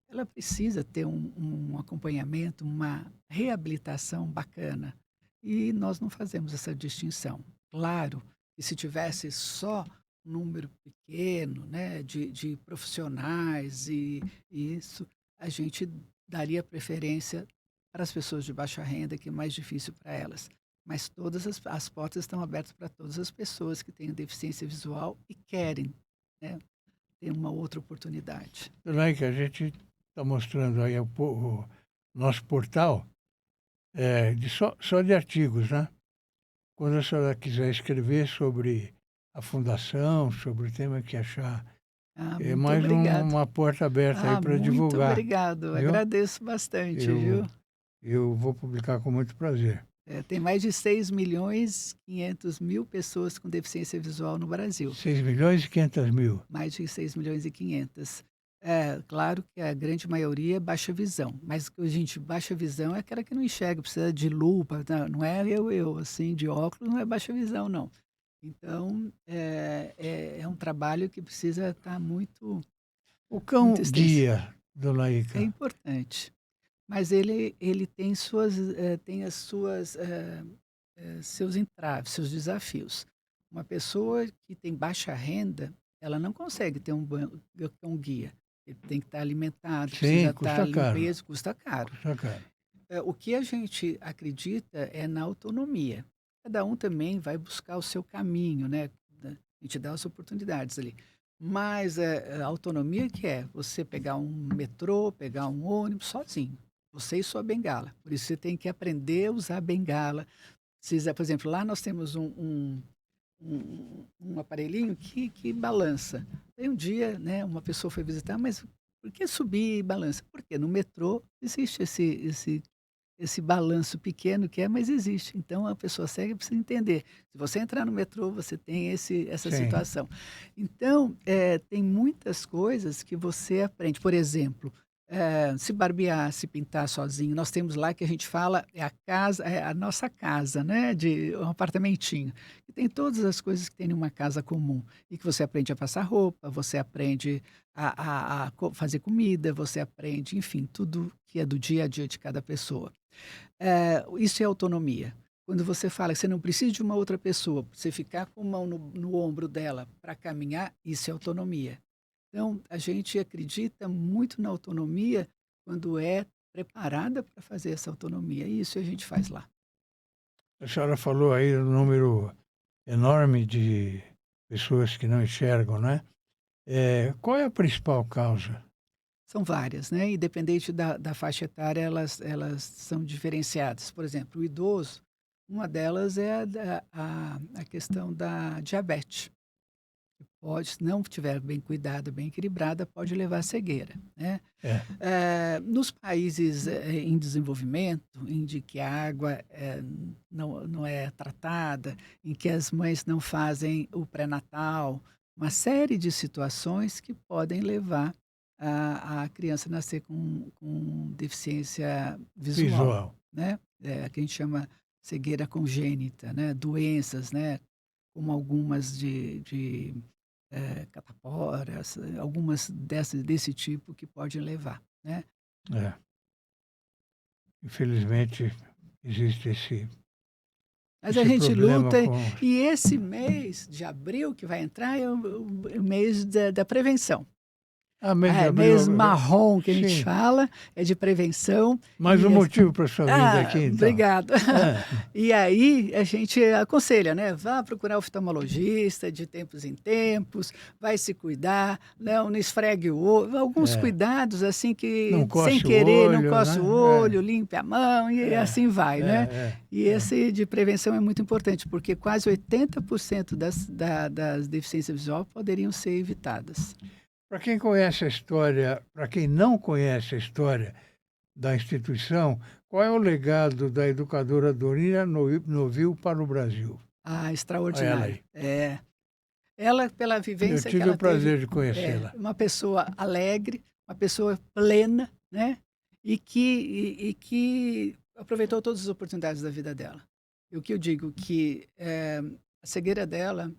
[SPEAKER 2] ela precisa ter um acompanhamento, uma reabilitação bacana. E nós não fazemos essa distinção. Claro que se tivesse só um número pequeno, né, de profissionais e isso, a gente daria preferência para as pessoas de baixa renda, que é mais difícil para elas. Mas todas as portas estão abertas para todas as pessoas que têm deficiência visual e querem, né, ter uma outra oportunidade.
[SPEAKER 1] Que a gente está mostrando aí o nosso portal só de artigos, né? Quando a senhora quiser escrever sobre a fundação, sobre o tema que achar, é
[SPEAKER 2] Muito
[SPEAKER 1] mais
[SPEAKER 2] obrigado.
[SPEAKER 1] uma porta aberta aí para divulgar.
[SPEAKER 2] Muito obrigado,
[SPEAKER 1] viu?
[SPEAKER 2] agradeço bastante, viu?
[SPEAKER 1] Eu vou publicar com muito prazer.
[SPEAKER 2] Tem mais de 6.500.000 pessoas com deficiência visual no Brasil.
[SPEAKER 1] 6.500.000.
[SPEAKER 2] Mais de 6.500.000. Claro que a grande maioria é baixa visão, mas, gente, baixa visão é aquela que não enxerga, precisa de lupa, não é assim, de óculos, não é baixa visão, não. Então, é um trabalho que precisa estar muito...
[SPEAKER 1] O cão guia, dona Ica.
[SPEAKER 2] É importante, mas ele tem seus entraves, seus desafios. Uma pessoa que tem baixa renda, ela não consegue ter um cão guia. Ele tem que estar alimentado, precisa estar limpeza, custa caro.
[SPEAKER 1] Custa caro.
[SPEAKER 2] O que a gente acredita é na autonomia. Cada um também vai buscar o seu caminho, né? A gente dá as oportunidades ali. Mas a autonomia que é você pegar um metrô, pegar um ônibus sozinho. Você e sua bengala. Por isso você tem que aprender a usar a bengala. Precisa, por exemplo, lá nós temos um aparelhinho que balança. Aí um dia, né, uma pessoa foi visitar, mas por que subir e balança? Porque no metrô existe esse balanço pequeno mas existe. Então a pessoa cega precisa entender. Se você entrar no metrô, você tem essa situação. Então, tem muitas coisas que você aprende. Por exemplo, se barbear, se pintar sozinho. Nós temos lá que a gente fala, a nossa casa, né? De um apartamentinho. Que tem todas as coisas que tem numa casa comum. E que você aprende a passar roupa, você aprende a fazer comida, você aprende, enfim, tudo que é do dia a dia de cada pessoa. Isso é autonomia. Quando você fala que você não precisa de uma outra pessoa, você ficar com a mão no ombro dela para caminhar, isso é autonomia. Então, a gente acredita muito na autonomia quando é preparada para fazer essa autonomia. E isso a gente faz lá.
[SPEAKER 1] A senhora falou aí do número enorme de pessoas que não enxergam, né? Qual é a principal causa?
[SPEAKER 2] São várias, né? Independente da faixa etária, elas são diferenciadas. Por exemplo, o idoso, uma delas é a questão da diabetes. Pode, se não tiver bem cuidada, bem equilibrada, pode levar à cegueira, né? Nos países em desenvolvimento, em que a água não é tratada, em que as mães não fazem o pré-natal, uma série de situações que podem levar a criança a nascer com deficiência visual. Né? Que a gente chama cegueira congênita, né? Doenças, né? Como algumas de cataporas, algumas desse tipo que podem levar, né?
[SPEAKER 1] Infelizmente, existe
[SPEAKER 2] Mas a gente luta, e esse mês de abril que vai entrar é o mês da prevenção. Mês marrom que a gente fala, é de prevenção.
[SPEAKER 1] Mais um motivo para a sua vida aqui, então.
[SPEAKER 2] Obrigado. E aí a gente aconselha, né? Vá procurar oftalmologista de tempos em tempos, vai se cuidar, não esfregue o olho, alguns cuidados assim que sem querer, não coce o olho, limpe a mão e assim vai, né? E esse de prevenção é muito importante, porque quase 80% das deficiências visuais poderiam ser evitadas.
[SPEAKER 1] Para quem conhece a história, para quem não conhece a história da instituição, qual é o legado da educadora Dorina Novil para o Brasil?
[SPEAKER 2] Extraordinário. Ela, pela vivência que ela teve...
[SPEAKER 1] Eu tive o prazer de conhecê-la.
[SPEAKER 2] Uma pessoa alegre, uma pessoa plena, né? E que aproveitou todas as oportunidades da vida dela. E o que eu digo que a cegueira dela...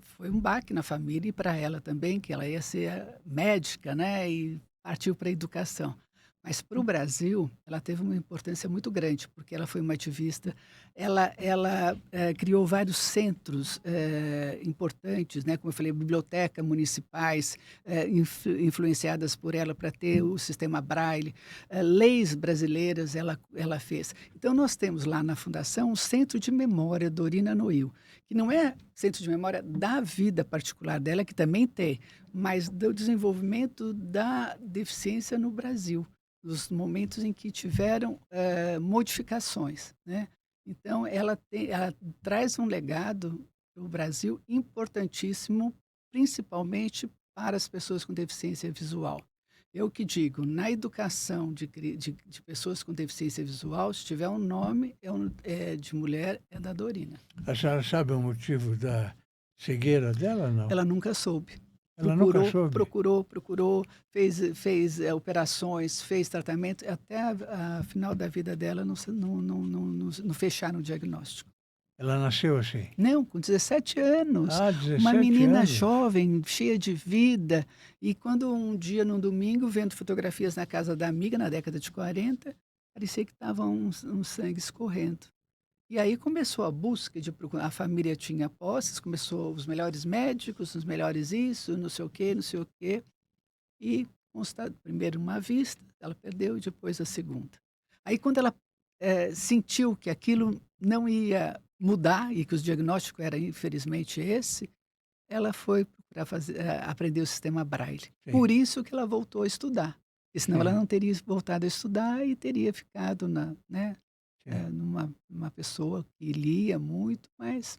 [SPEAKER 2] foi um baque na família e para ela também, que ela ia ser médica, né? E partiu para a educação. Mas para o Brasil, ela teve uma importância muito grande, porque ela foi uma ativista, ela criou vários centros importantes, né? Como eu falei, bibliotecas municipais influenciadas por ela para ter o sistema Braille, leis brasileiras ela fez. Então, nós temos lá na Fundação um centro de memória Dorina Noil, que não é centro de memória da vida particular dela, que também tem, mas do desenvolvimento da deficiência no Brasil, nos momentos em que tiveram modificações, né? Então, ela traz um legado para o Brasil importantíssimo, principalmente para as pessoas com deficiência visual. Eu que digo, na educação de pessoas com deficiência visual, se tiver um nome de mulher, é da Dorina.
[SPEAKER 1] A senhora sabe o motivo da cegueira dela, não?
[SPEAKER 2] Ela nunca soube.
[SPEAKER 1] Ela nunca soube?
[SPEAKER 2] Procurou, fez operações, fez tratamento, até a final da vida dela não fecharam o diagnóstico.
[SPEAKER 1] Ela nasceu assim?
[SPEAKER 2] Não, com 17 anos.
[SPEAKER 1] Ah, 17
[SPEAKER 2] uma menina
[SPEAKER 1] anos.
[SPEAKER 2] jovem, cheia de vida. E quando um dia, num domingo, vendo fotografias na casa da amiga, na década de 40, parecia que estava um sangue escorrendo. E aí começou a busca de procurar. A família tinha posses, começou os melhores médicos, os melhores isso, não sei o quê, não sei o quê. E primeiro uma vista, ela perdeu, e depois a segunda. Aí quando ela sentiu que aquilo não ia mudar e que o diagnóstico era infelizmente esse, ela foi procurar aprender o sistema Braille.
[SPEAKER 1] Sim.
[SPEAKER 2] Por isso que ela voltou a estudar. Porque senão
[SPEAKER 1] Sim.
[SPEAKER 2] ela não teria voltado a estudar e teria ficado numa pessoa que lia muito, mas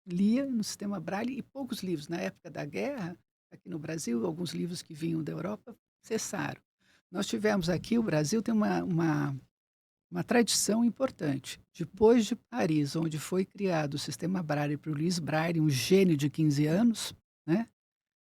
[SPEAKER 2] lia no sistema Braille e poucos livros. Na época da guerra, aqui no Brasil, alguns livros que vinham da Europa cessaram. Nós tivemos aqui, o Brasil tem uma tradição importante. Depois de Paris, onde foi criado o sistema Braille para o Louis Braille, um gênio de 15 anos, né,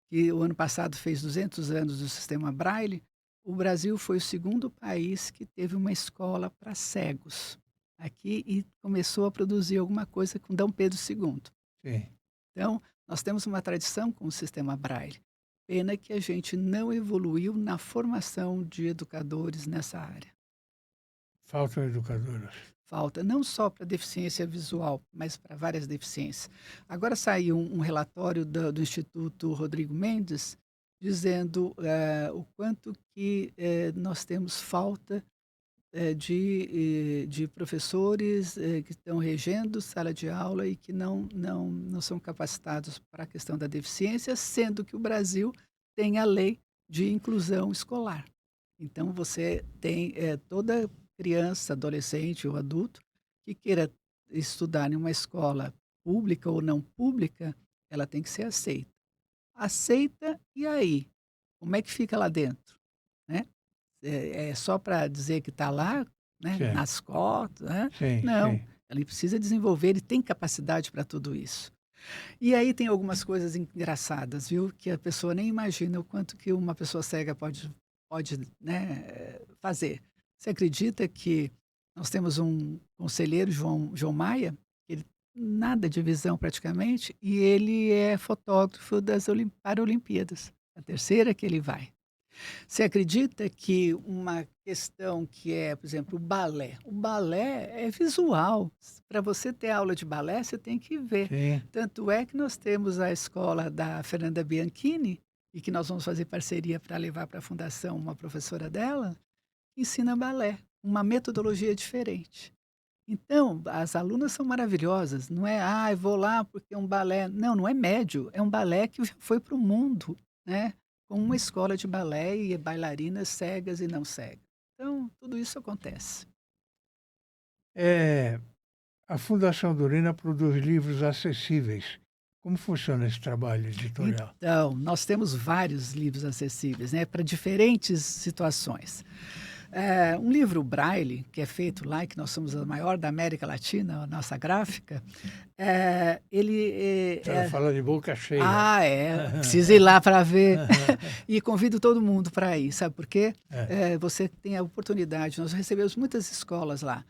[SPEAKER 2] que o ano passado fez 200 anos do sistema Braille, o Brasil foi o segundo país que teve uma escola para cegos aqui e começou a produzir alguma coisa com Dom Pedro II.
[SPEAKER 1] Sim.
[SPEAKER 2] Então, nós temos uma tradição com o sistema Braille. Pena que a gente não evoluiu na formação de educadores nessa área.
[SPEAKER 1] Faltam educadoras.
[SPEAKER 2] Falta não só para deficiência visual, mas para várias deficiências. Agora saiu um relatório do Instituto Rodrigo Mendes dizendo o quanto que nós temos falta de professores que estão regendo sala de aula e que não são capacitados para a questão da deficiência, sendo que o Brasil tem a lei de inclusão escolar. Então, você tem toda criança, adolescente ou adulto que queira estudar em uma escola pública ou não pública, ela tem que ser aceita. Aceita, e aí? Como é que fica lá dentro? Né? É só para dizer que está lá, né? Nas cotas? Né?
[SPEAKER 1] Sim,
[SPEAKER 2] não,
[SPEAKER 1] sim.
[SPEAKER 2] ele precisa desenvolver, ele tem capacidade para tudo isso. E aí tem algumas coisas engraçadas, viu? Que a pessoa nem imagina o quanto que uma pessoa cega pode fazer. Você acredita que nós temos um conselheiro, João Maia, ele nada de visão praticamente, e ele é fotógrafo das Paralimpíadas, a terceira que ele vai. Você acredita que uma questão que é, por exemplo, o balé é visual. Para você ter aula de balé, você tem que ver.
[SPEAKER 1] Sim.
[SPEAKER 2] Tanto é que nós temos a escola da Fernanda Bianchini, e que nós vamos fazer parceria para levar para a fundação uma professora dela, que ensina balé, uma metodologia diferente. Então, as alunas são maravilhosas, não é, eu vou lá porque é um balé. Não, não é médio, é um balé que foi para o mundo, né? Com uma escola de balé e bailarinas cegas e não cegas. Então, tudo isso acontece.
[SPEAKER 1] A Fundação Dorina produz livros acessíveis. Como funciona esse trabalho editorial?
[SPEAKER 2] Então, nós temos vários livros acessíveis, né, para diferentes situações. Um livro Braille, que é feito lá, que nós somos a maior da América Latina, a nossa gráfica, ele...
[SPEAKER 1] Ela fala de boca cheia.
[SPEAKER 2] Precisa ir lá para ver. E convido todo mundo para ir, sabe por quê? Você tem a oportunidade, nós recebemos muitas escolas lá.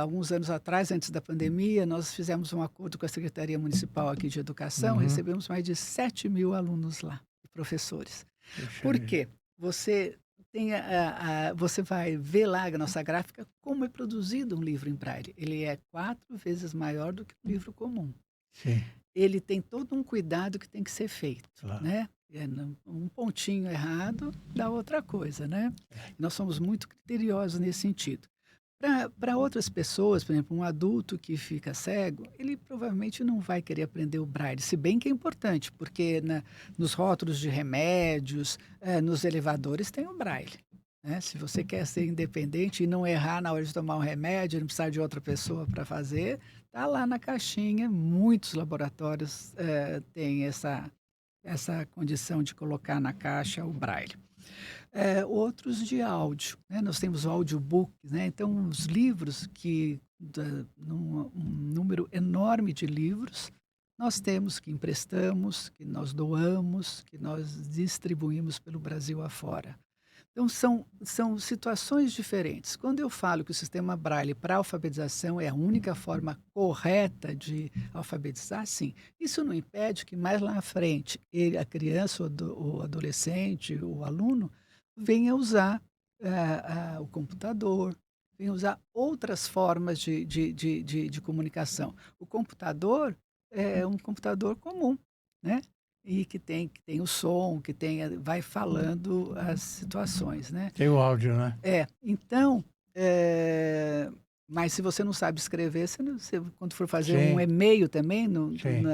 [SPEAKER 2] Alguns anos atrás, antes da pandemia, nós fizemos um acordo com a Secretaria Municipal aqui de Educação, recebemos mais de 7 mil alunos lá, e professores. Por quê? Você você vai ver lá na nossa gráfica como é produzido um livro em braille. Ele é 4 vezes maior do que um livro comum.
[SPEAKER 1] Sim,
[SPEAKER 2] Ele tem todo um cuidado que tem que ser feito,
[SPEAKER 1] claro.
[SPEAKER 2] né? Um pontinho errado dá outra coisa, né? Nós somos muito criteriosos nesse sentido. Para outras pessoas, por exemplo, um adulto que fica cego, ele provavelmente não vai querer aprender o braille, se bem que é importante, porque nos rótulos de remédios, nos elevadores tem o braille. Né? Se você quer ser independente e não errar na hora de tomar um remédio, não precisar de outra pessoa para fazer, tá lá na caixinha. Muitos laboratórios têm essa condição de colocar na caixa o braille. Outros de áudio, né? Nós temos o audiobook, né? Então os livros um número enorme de livros, nós temos que emprestamos, que nós doamos, que nós distribuímos pelo Brasil afora. Então são situações diferentes. Quando eu falo que o sistema Braille para alfabetização é a única forma correta de alfabetizar, sim. Isso não impede que mais lá à frente a criança, o adolescente, o aluno venha usar o computador, venha usar outras formas de comunicação. O computador é um computador comum, né? E que tem o som, vai falando as situações, né?
[SPEAKER 1] Tem o áudio, né?
[SPEAKER 2] Então, mas se você não sabe escrever, quando for fazer
[SPEAKER 1] Sim.
[SPEAKER 2] um e-mail também,
[SPEAKER 1] Sim.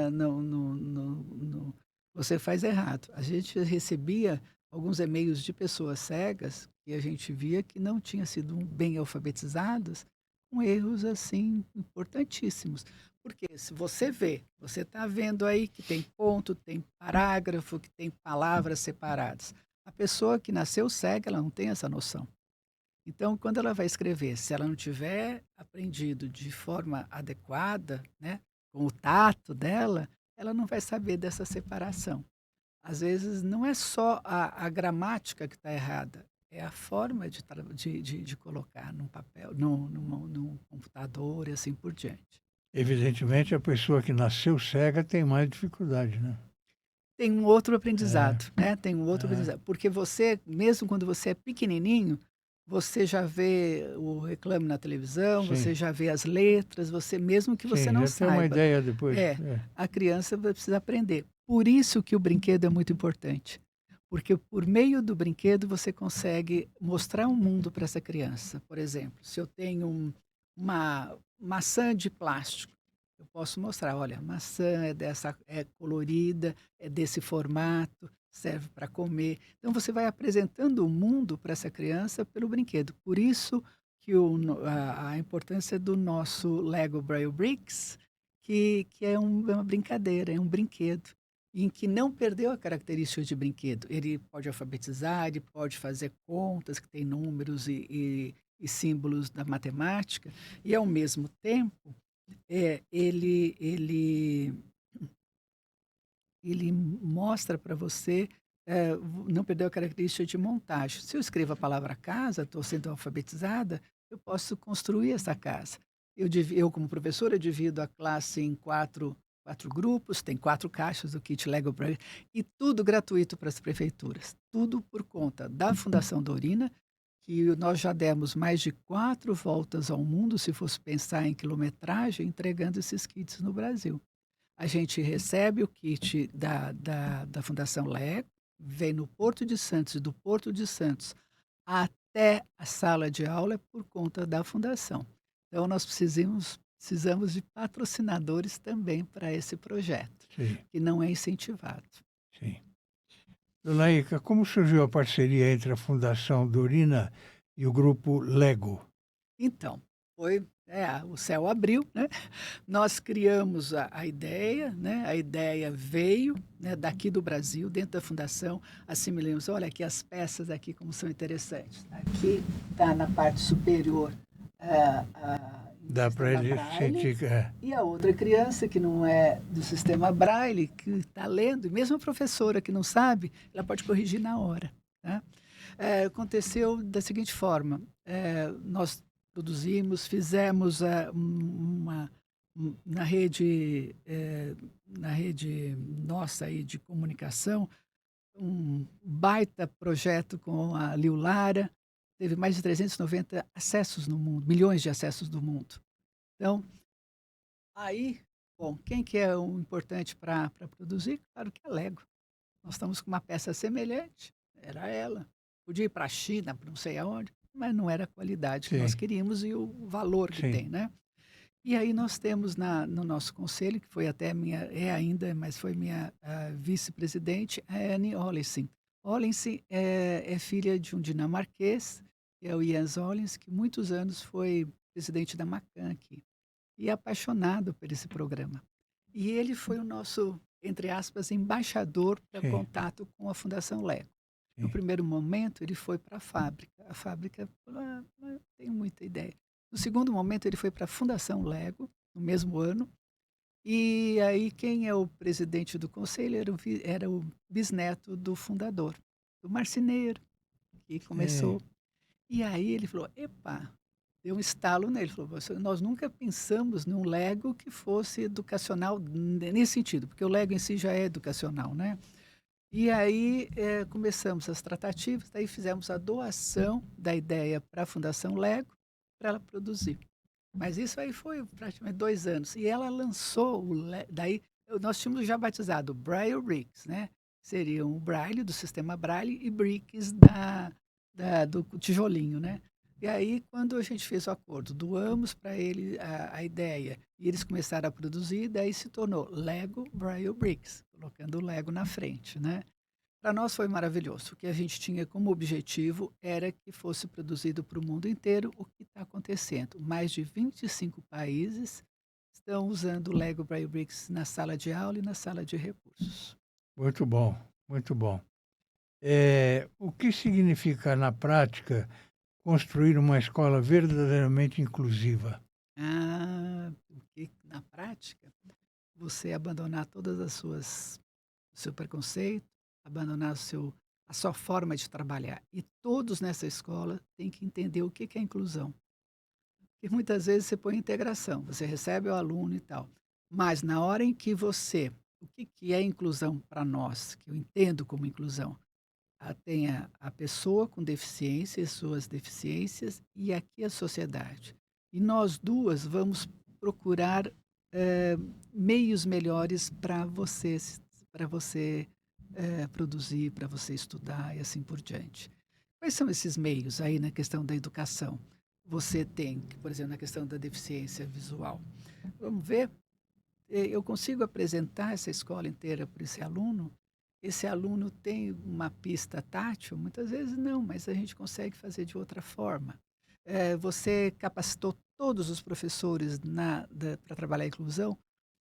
[SPEAKER 2] você faz errado. A gente recebia alguns e-mails de pessoas cegas e a gente via que não tinham sido bem alfabetizadas, com erros assim importantíssimos. Porque se você você está vendo aí que tem ponto, tem parágrafo, que tem palavras separadas. A pessoa que nasceu cega, ela não tem essa noção. Então, quando ela vai escrever, se ela não tiver aprendido de forma adequada, né, com o tato dela, ela não vai saber dessa separação. Às vezes, não é só a gramática que está errada, é a forma de colocar num papel, num computador e assim por diante.
[SPEAKER 1] Evidentemente, a pessoa que nasceu cega tem mais dificuldade, né?
[SPEAKER 2] Tem um outro aprendizado, né? Tem um outro
[SPEAKER 1] É.
[SPEAKER 2] aprendizado. Porque você, mesmo quando você é pequenininho, você já vê o reclame na televisão,
[SPEAKER 1] Sim.
[SPEAKER 2] você já vê as letras, mesmo que você
[SPEAKER 1] Sim,
[SPEAKER 2] não
[SPEAKER 1] já tem uma
[SPEAKER 2] saiba.
[SPEAKER 1] ideia depois.
[SPEAKER 2] A criança vai precisar aprender. Por isso que o brinquedo é muito importante. Porque por meio do brinquedo você consegue mostrar um mundo para essa criança. Por exemplo, se eu tenho uma maçã de plástico, eu posso mostrar, olha, a maçã é colorida, é desse formato, serve para comer. Então você vai apresentando o mundo para essa criança pelo brinquedo. Por isso que a importância do nosso Lego Braille Bricks, que é uma brincadeira, é um brinquedo, em que não perdeu a característica de brinquedo. Ele pode alfabetizar, ele pode fazer contas que tem números e símbolos da matemática, e ao mesmo tempo ele mostra para você, não perder a característica de montagem. Se eu escrevo a palavra casa, estou sendo alfabetizada, eu posso construir essa casa. Eu como professora, divido a classe em quatro grupos, tem 4 caixas do kit Lego Braille, e tudo gratuito para as prefeituras. Tudo por conta da Fundação Dorina, que nós já demos mais de 4 voltas ao mundo, se fosse pensar em quilometragem, entregando esses kits no Brasil. A gente recebe o kit da Fundação Lego, vem no Porto de Santos, e do Porto de Santos até a sala de aula é por conta da Fundação. Então, nós precisamos de patrocinadores também para esse projeto,
[SPEAKER 1] Sim,
[SPEAKER 2] que não é incentivado.
[SPEAKER 1] sim. Dona Ica, como surgiu a parceria entre a Fundação Dorina e o grupo Lego?
[SPEAKER 2] Então, o céu abriu, né? Nós criamos a ideia, né? A ideia veio, né, daqui do Brasil, dentro da fundação, assimilamos, olha aqui as peças aqui como são interessantes. Aqui está na parte superior
[SPEAKER 1] Dá para ele sentir que
[SPEAKER 2] e a outra criança que não é do sistema Braille, que está lendo, e mesmo a professora que não sabe, ela pode corrigir na hora. Tá? Aconteceu da seguinte forma, nós fizemos na rede nossa aí de comunicação, um baita projeto com a Liu Lara, teve mais de 390 acessos no mundo, milhões de acessos do mundo. Então, aí, bom, quem que é o importante para produzir? Claro que é a Lego. Nós estamos com uma peça semelhante, era ela. Podia ir para a China, para não sei aonde, mas não era a qualidade que nós
[SPEAKER 1] Sim,
[SPEAKER 2] queríamos e o valor que
[SPEAKER 1] sim.
[SPEAKER 2] tem, né? E aí nós temos no nosso conselho, que foi até minha, é ainda, mas foi minha vice-presidente, a Anne Olesen. Olesen é filha de um dinamarquês, que é o Jens Olens, que muitos anos foi presidente da Macan aqui, e é apaixonado por esse programa. E ele foi o nosso, entre aspas, embaixador para
[SPEAKER 1] Sim,
[SPEAKER 2] contato com a Fundação Lego. No
[SPEAKER 1] sim.
[SPEAKER 2] primeiro momento, ele foi para a fábrica. A fábrica falou: não tenho muita ideia. No segundo momento, ele foi para a Fundação Lego, no mesmo ano. E aí, quem é o presidente do conselho era o bisneto do fundador, do marceneiro, que começou.
[SPEAKER 1] Sim.
[SPEAKER 2] E aí ele falou: epa, deu um estalo nele. Falou: Nós nunca pensamos num Lego que fosse educacional nesse sentido, porque o Lego em si já é educacional, né? E aí começamos as tratativas, daí fizemos a doação da ideia para a Fundação Lego, para ela produzir. Mas isso aí foi praticamente 2 anos. E ela lançou, daí nós tínhamos já batizado Braille Bricks, né? Seriam o Braille do sistema Braille e Bricks do tijolinho, né? E aí, quando a gente fez o acordo, doamos para ele a ideia e eles começaram a produzir, daí se tornou Lego Braille Bricks, colocando o Lego na frente, né? Para nós foi maravilhoso. O que a gente tinha como objetivo era que fosse produzido para o mundo inteiro. O que está acontecendo? Mais de 25 países estão usando o Lego Braille Bricks na sala de aula e na sala de recursos.
[SPEAKER 1] Muito bom, muito bom. O que significa, na prática, construir uma escola verdadeiramente inclusiva?
[SPEAKER 2] Porque na prática, você abandonar todas as suas o seu preconceito, abandonar a sua forma de trabalhar. E todos nessa escola têm que entender o que que é inclusão. Porque muitas vezes você põe integração, você recebe o aluno e tal. Mas na hora em que o que que é inclusão para nós, que eu entendo como inclusão? Tem a pessoa com deficiência e suas deficiências e aqui a sociedade. E nós duas vamos procurar meios melhores para você produzir, para você estudar e assim por diante. Quais são esses meios aí na questão da educação? Você tem, por exemplo, na questão da deficiência visual. Vamos ver, eu consigo apresentar essa escola inteira para esse aluno? Esse aluno tem uma pista tátil? Muitas vezes não, mas a gente consegue fazer de outra forma. Você capacitou todos os professores para trabalhar a inclusão?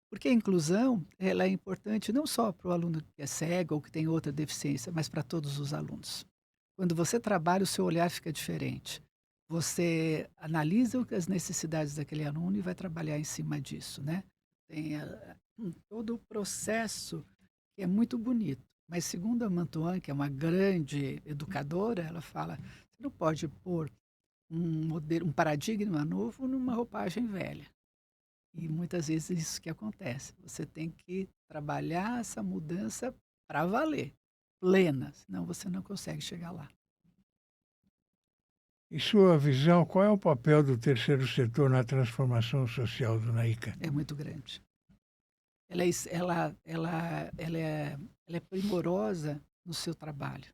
[SPEAKER 2] Porque a inclusão ela é importante não só para o aluno que é cego ou que tem outra deficiência, mas para todos os alunos. Quando você trabalha, o seu olhar fica diferente. Você analisa as necessidades daquele aluno e vai trabalhar em cima disso, né? Tem todo o processo que é muito bonito. Mas segundo a Mantuan, que é uma grande educadora, ela fala, você não pode pôr um paradigma novo numa roupagem velha. E muitas vezes é isso que acontece. Você tem que trabalhar essa mudança para valer, plena, senão você não consegue chegar lá.
[SPEAKER 1] Em sua visão, qual é o papel do terceiro setor na transformação social do NAICA?
[SPEAKER 2] É muito grande. Ela é primorosa no seu trabalho.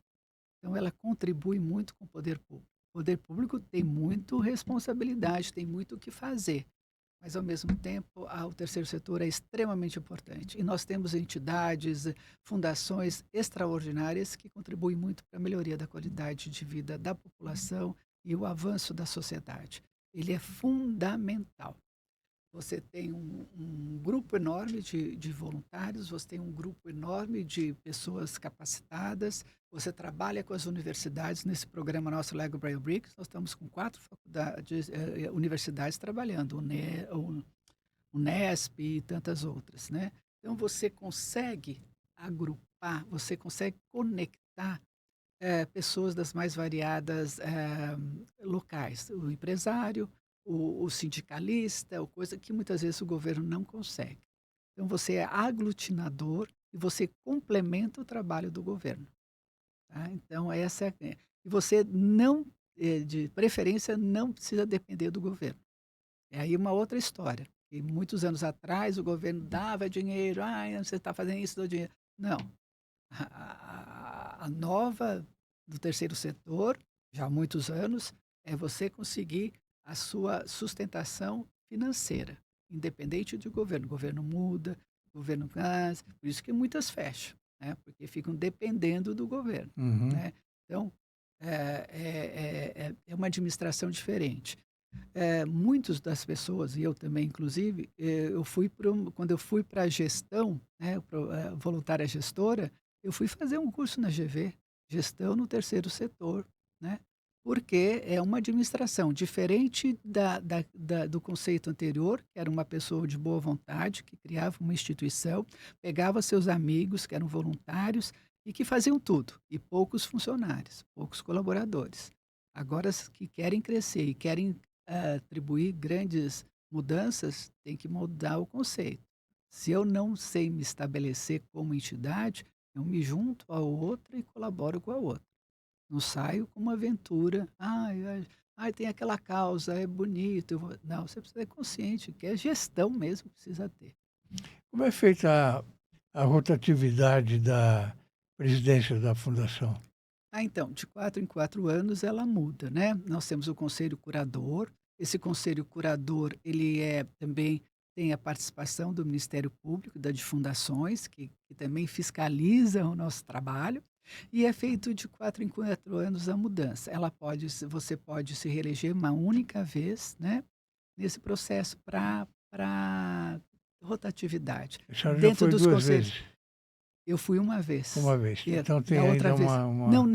[SPEAKER 2] Então, ela contribui muito com o poder público. O poder público tem muito responsabilidade, tem muito o que fazer. Mas, ao mesmo tempo, o terceiro setor é extremamente importante. E nós temos entidades, fundações extraordinárias que contribuem muito para a melhoria da qualidade de vida da população e o avanço da sociedade. Ele é fundamental. Você tem um grupo enorme de voluntários, você tem um grupo enorme de pessoas capacitadas, você trabalha com as universidades nesse programa nosso Lego Braille Bricks. Nós estamos com 4 universidades trabalhando, o Unesp e tantas outras, né? Então você consegue agrupar, você consegue conectar pessoas das mais variadas locais, o empresário, o sindicalista, ou coisa que muitas vezes o governo não consegue. Então você é aglutinador e você complementa o trabalho do governo. Tá? Então, e você não, de preferência, não precisa depender do governo. É aí uma outra história. E muitos anos atrás o governo dava dinheiro, você está fazendo isso, dou dinheiro. Não. A nova do terceiro setor, já há muitos anos, é você conseguir a sua sustentação financeira, independente do governo. O governo muda, o governo cansa, por isso que muitas fecham, né? Porque ficam dependendo do governo,
[SPEAKER 1] Uhum.
[SPEAKER 2] né? Então, é uma administração diferente. Muitas das pessoas, e eu também inclusive, quando eu fui para a gestão, né, voluntária gestora, eu fui fazer um curso na GV, gestão no terceiro setor, né, porque é uma administração diferente do conceito anterior, que era uma pessoa de boa vontade, que criava uma instituição, pegava seus amigos, que eram voluntários, e que faziam tudo, e poucos funcionários, poucos colaboradores. Agora, os que querem crescer e querem atribuir grandes mudanças, tem que mudar o conceito. Se eu não sei me estabelecer como entidade, eu me junto a outra e colaboro com a outra. Não saio com uma aventura. Tem aquela causa, é bonito. Não, você precisa ser consciente que é gestão mesmo que precisa ter.
[SPEAKER 1] Como é feita a rotatividade da presidência da fundação?
[SPEAKER 2] Então, de 4 em 4 anos ela muda, né? Nós temos o conselho curador. Esse conselho curador, ele também tem a participação do Ministério Público, de fundações, que também fiscalizam o nosso trabalho. E é feito de 4 em 4 anos a mudança. Você pode se reeleger uma única vez, né? Nesse processo para rotatividade.
[SPEAKER 1] A senhora já
[SPEAKER 2] Dentro
[SPEAKER 1] foi
[SPEAKER 2] dos
[SPEAKER 1] 2
[SPEAKER 2] conselhos.
[SPEAKER 1] vezes?
[SPEAKER 2] Eu fui uma vez.
[SPEAKER 1] Uma vez.
[SPEAKER 2] E
[SPEAKER 1] Então tem
[SPEAKER 2] da outra
[SPEAKER 1] ainda
[SPEAKER 2] vez.
[SPEAKER 1] uma...
[SPEAKER 2] Não.
[SPEAKER 1] Sim,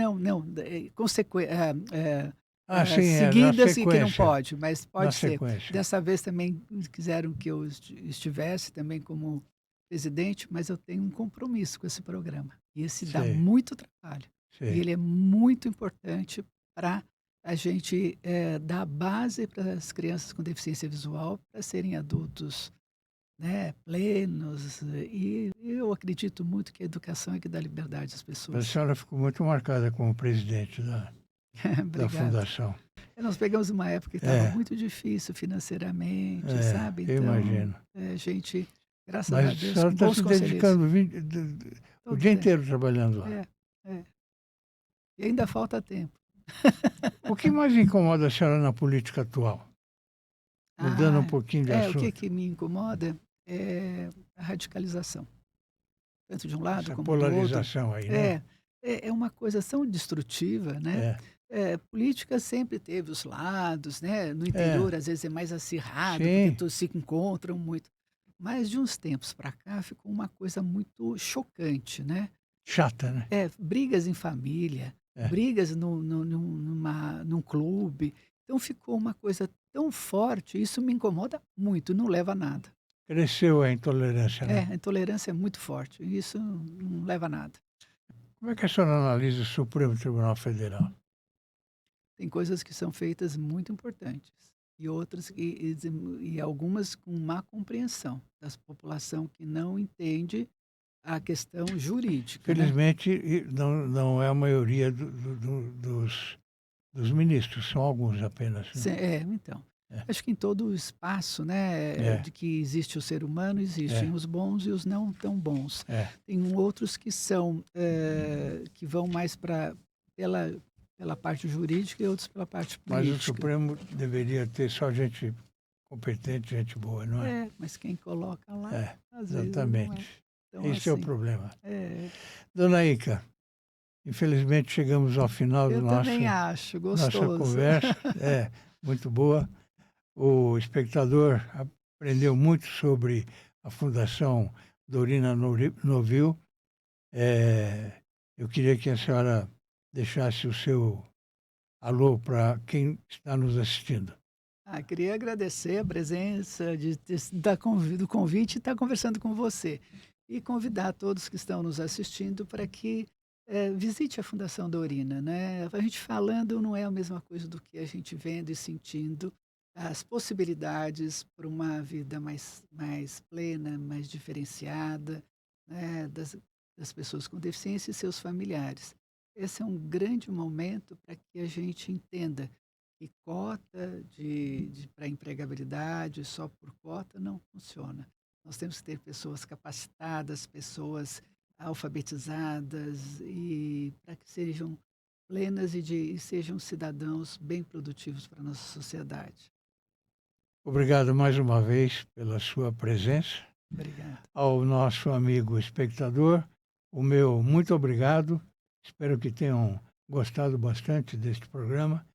[SPEAKER 1] na
[SPEAKER 2] Seguidas e que não
[SPEAKER 1] sequência.
[SPEAKER 2] pode, mas
[SPEAKER 1] Na
[SPEAKER 2] pode ser.
[SPEAKER 1] sequência.
[SPEAKER 2] Dessa vez também quiseram que eu estivesse também como presidente, mas eu tenho um compromisso com esse programa. E esse dá
[SPEAKER 1] Sei,
[SPEAKER 2] muito trabalho. E
[SPEAKER 1] sei.
[SPEAKER 2] ele é muito importante para a gente dar base para as crianças com deficiência visual para serem adultos, né, plenos. E eu acredito muito que a educação é que dá liberdade às
[SPEAKER 1] A
[SPEAKER 2] pessoas.
[SPEAKER 1] senhora ficou muito marcada como presidente da
[SPEAKER 2] Obrigado.
[SPEAKER 1] fundação.
[SPEAKER 2] Nós pegamos uma época que estava muito difícil financeiramente, sabe?
[SPEAKER 1] Eu
[SPEAKER 2] Então,
[SPEAKER 1] imagino.
[SPEAKER 2] gente, graças a
[SPEAKER 1] Mas a
[SPEAKER 2] Deus,
[SPEAKER 1] senhora
[SPEAKER 2] com
[SPEAKER 1] está
[SPEAKER 2] bons
[SPEAKER 1] se
[SPEAKER 2] conselheiros.
[SPEAKER 1] dedicando o
[SPEAKER 2] Todo
[SPEAKER 1] dia
[SPEAKER 2] tempo.
[SPEAKER 1] inteiro trabalhando lá.
[SPEAKER 2] É. E ainda falta tempo.
[SPEAKER 1] O que mais incomoda a senhora na política atual? Mudando um pouquinho de
[SPEAKER 2] O
[SPEAKER 1] assunto.
[SPEAKER 2] que me incomoda é a radicalização. Tanto de um lado
[SPEAKER 1] Essa
[SPEAKER 2] como do outro.
[SPEAKER 1] polarização aí, né?
[SPEAKER 2] É uma coisa tão destrutiva, né? Política sempre teve os lados, né? No interior, às vezes, é mais acirrado,
[SPEAKER 1] Sim.
[SPEAKER 2] porque todos se encontram muito. Mas de uns tempos para cá ficou uma coisa muito chocante, né?
[SPEAKER 1] Chata, né?
[SPEAKER 2] Brigas em família, brigas num clube. Então ficou uma coisa tão forte, isso me incomoda muito, não leva a nada.
[SPEAKER 1] Cresceu a intolerância, né?
[SPEAKER 2] A intolerância é muito forte, e isso não leva a nada.
[SPEAKER 1] Como é que a senhora analisa o Supremo Tribunal Federal?
[SPEAKER 2] Tem coisas que são feitas muito importantes e outras e algumas com má compreensão da população que não entende a questão jurídica, né?
[SPEAKER 1] Felizmente, não é a maioria dos ministros, são alguns apenas. Né?
[SPEAKER 2] Então. Acho que em todo o espaço, né, de que existe o ser humano, existem os bons e os não tão bons. Tem outros que que vão mais pela parte jurídica e outros pela parte política.
[SPEAKER 1] Mas o Supremo deveria ter só gente competente, gente boa, não é?
[SPEAKER 2] Mas quem coloca lá, às
[SPEAKER 1] exatamente.
[SPEAKER 2] vezes não é. Então,
[SPEAKER 1] esse é o problema.
[SPEAKER 2] Dona
[SPEAKER 1] Ica, infelizmente chegamos ao final
[SPEAKER 2] eu
[SPEAKER 1] do
[SPEAKER 2] também acho, gostoso.
[SPEAKER 1] Nossa conversa. Muito boa. O espectador aprendeu muito sobre a Fundação Dorina Novil. Eu queria que a senhora deixasse o seu alô para quem está nos assistindo.
[SPEAKER 2] Queria agradecer a presença do convite e estar conversando com você. E convidar todos que estão nos assistindo para que visite a Fundação Dorina, né? A gente falando não é a mesma coisa do que a gente vendo e sentindo as possibilidades para uma vida mais plena, mais diferenciada, né? das pessoas com deficiência e seus familiares. esse é um grande momento para que a gente entenda que cota para empregabilidade só por cota não funciona. Nós temos que ter pessoas capacitadas, pessoas alfabetizadas e para que sejam plenas e sejam cidadãos bem produtivos para a nossa sociedade.
[SPEAKER 1] Obrigado mais uma vez pela sua presença.
[SPEAKER 2] Obrigada.
[SPEAKER 1] Ao nosso amigo espectador, o meu muito obrigado. Espero que tenham gostado bastante deste programa.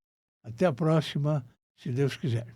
[SPEAKER 1] Até a próxima, se Deus quiser.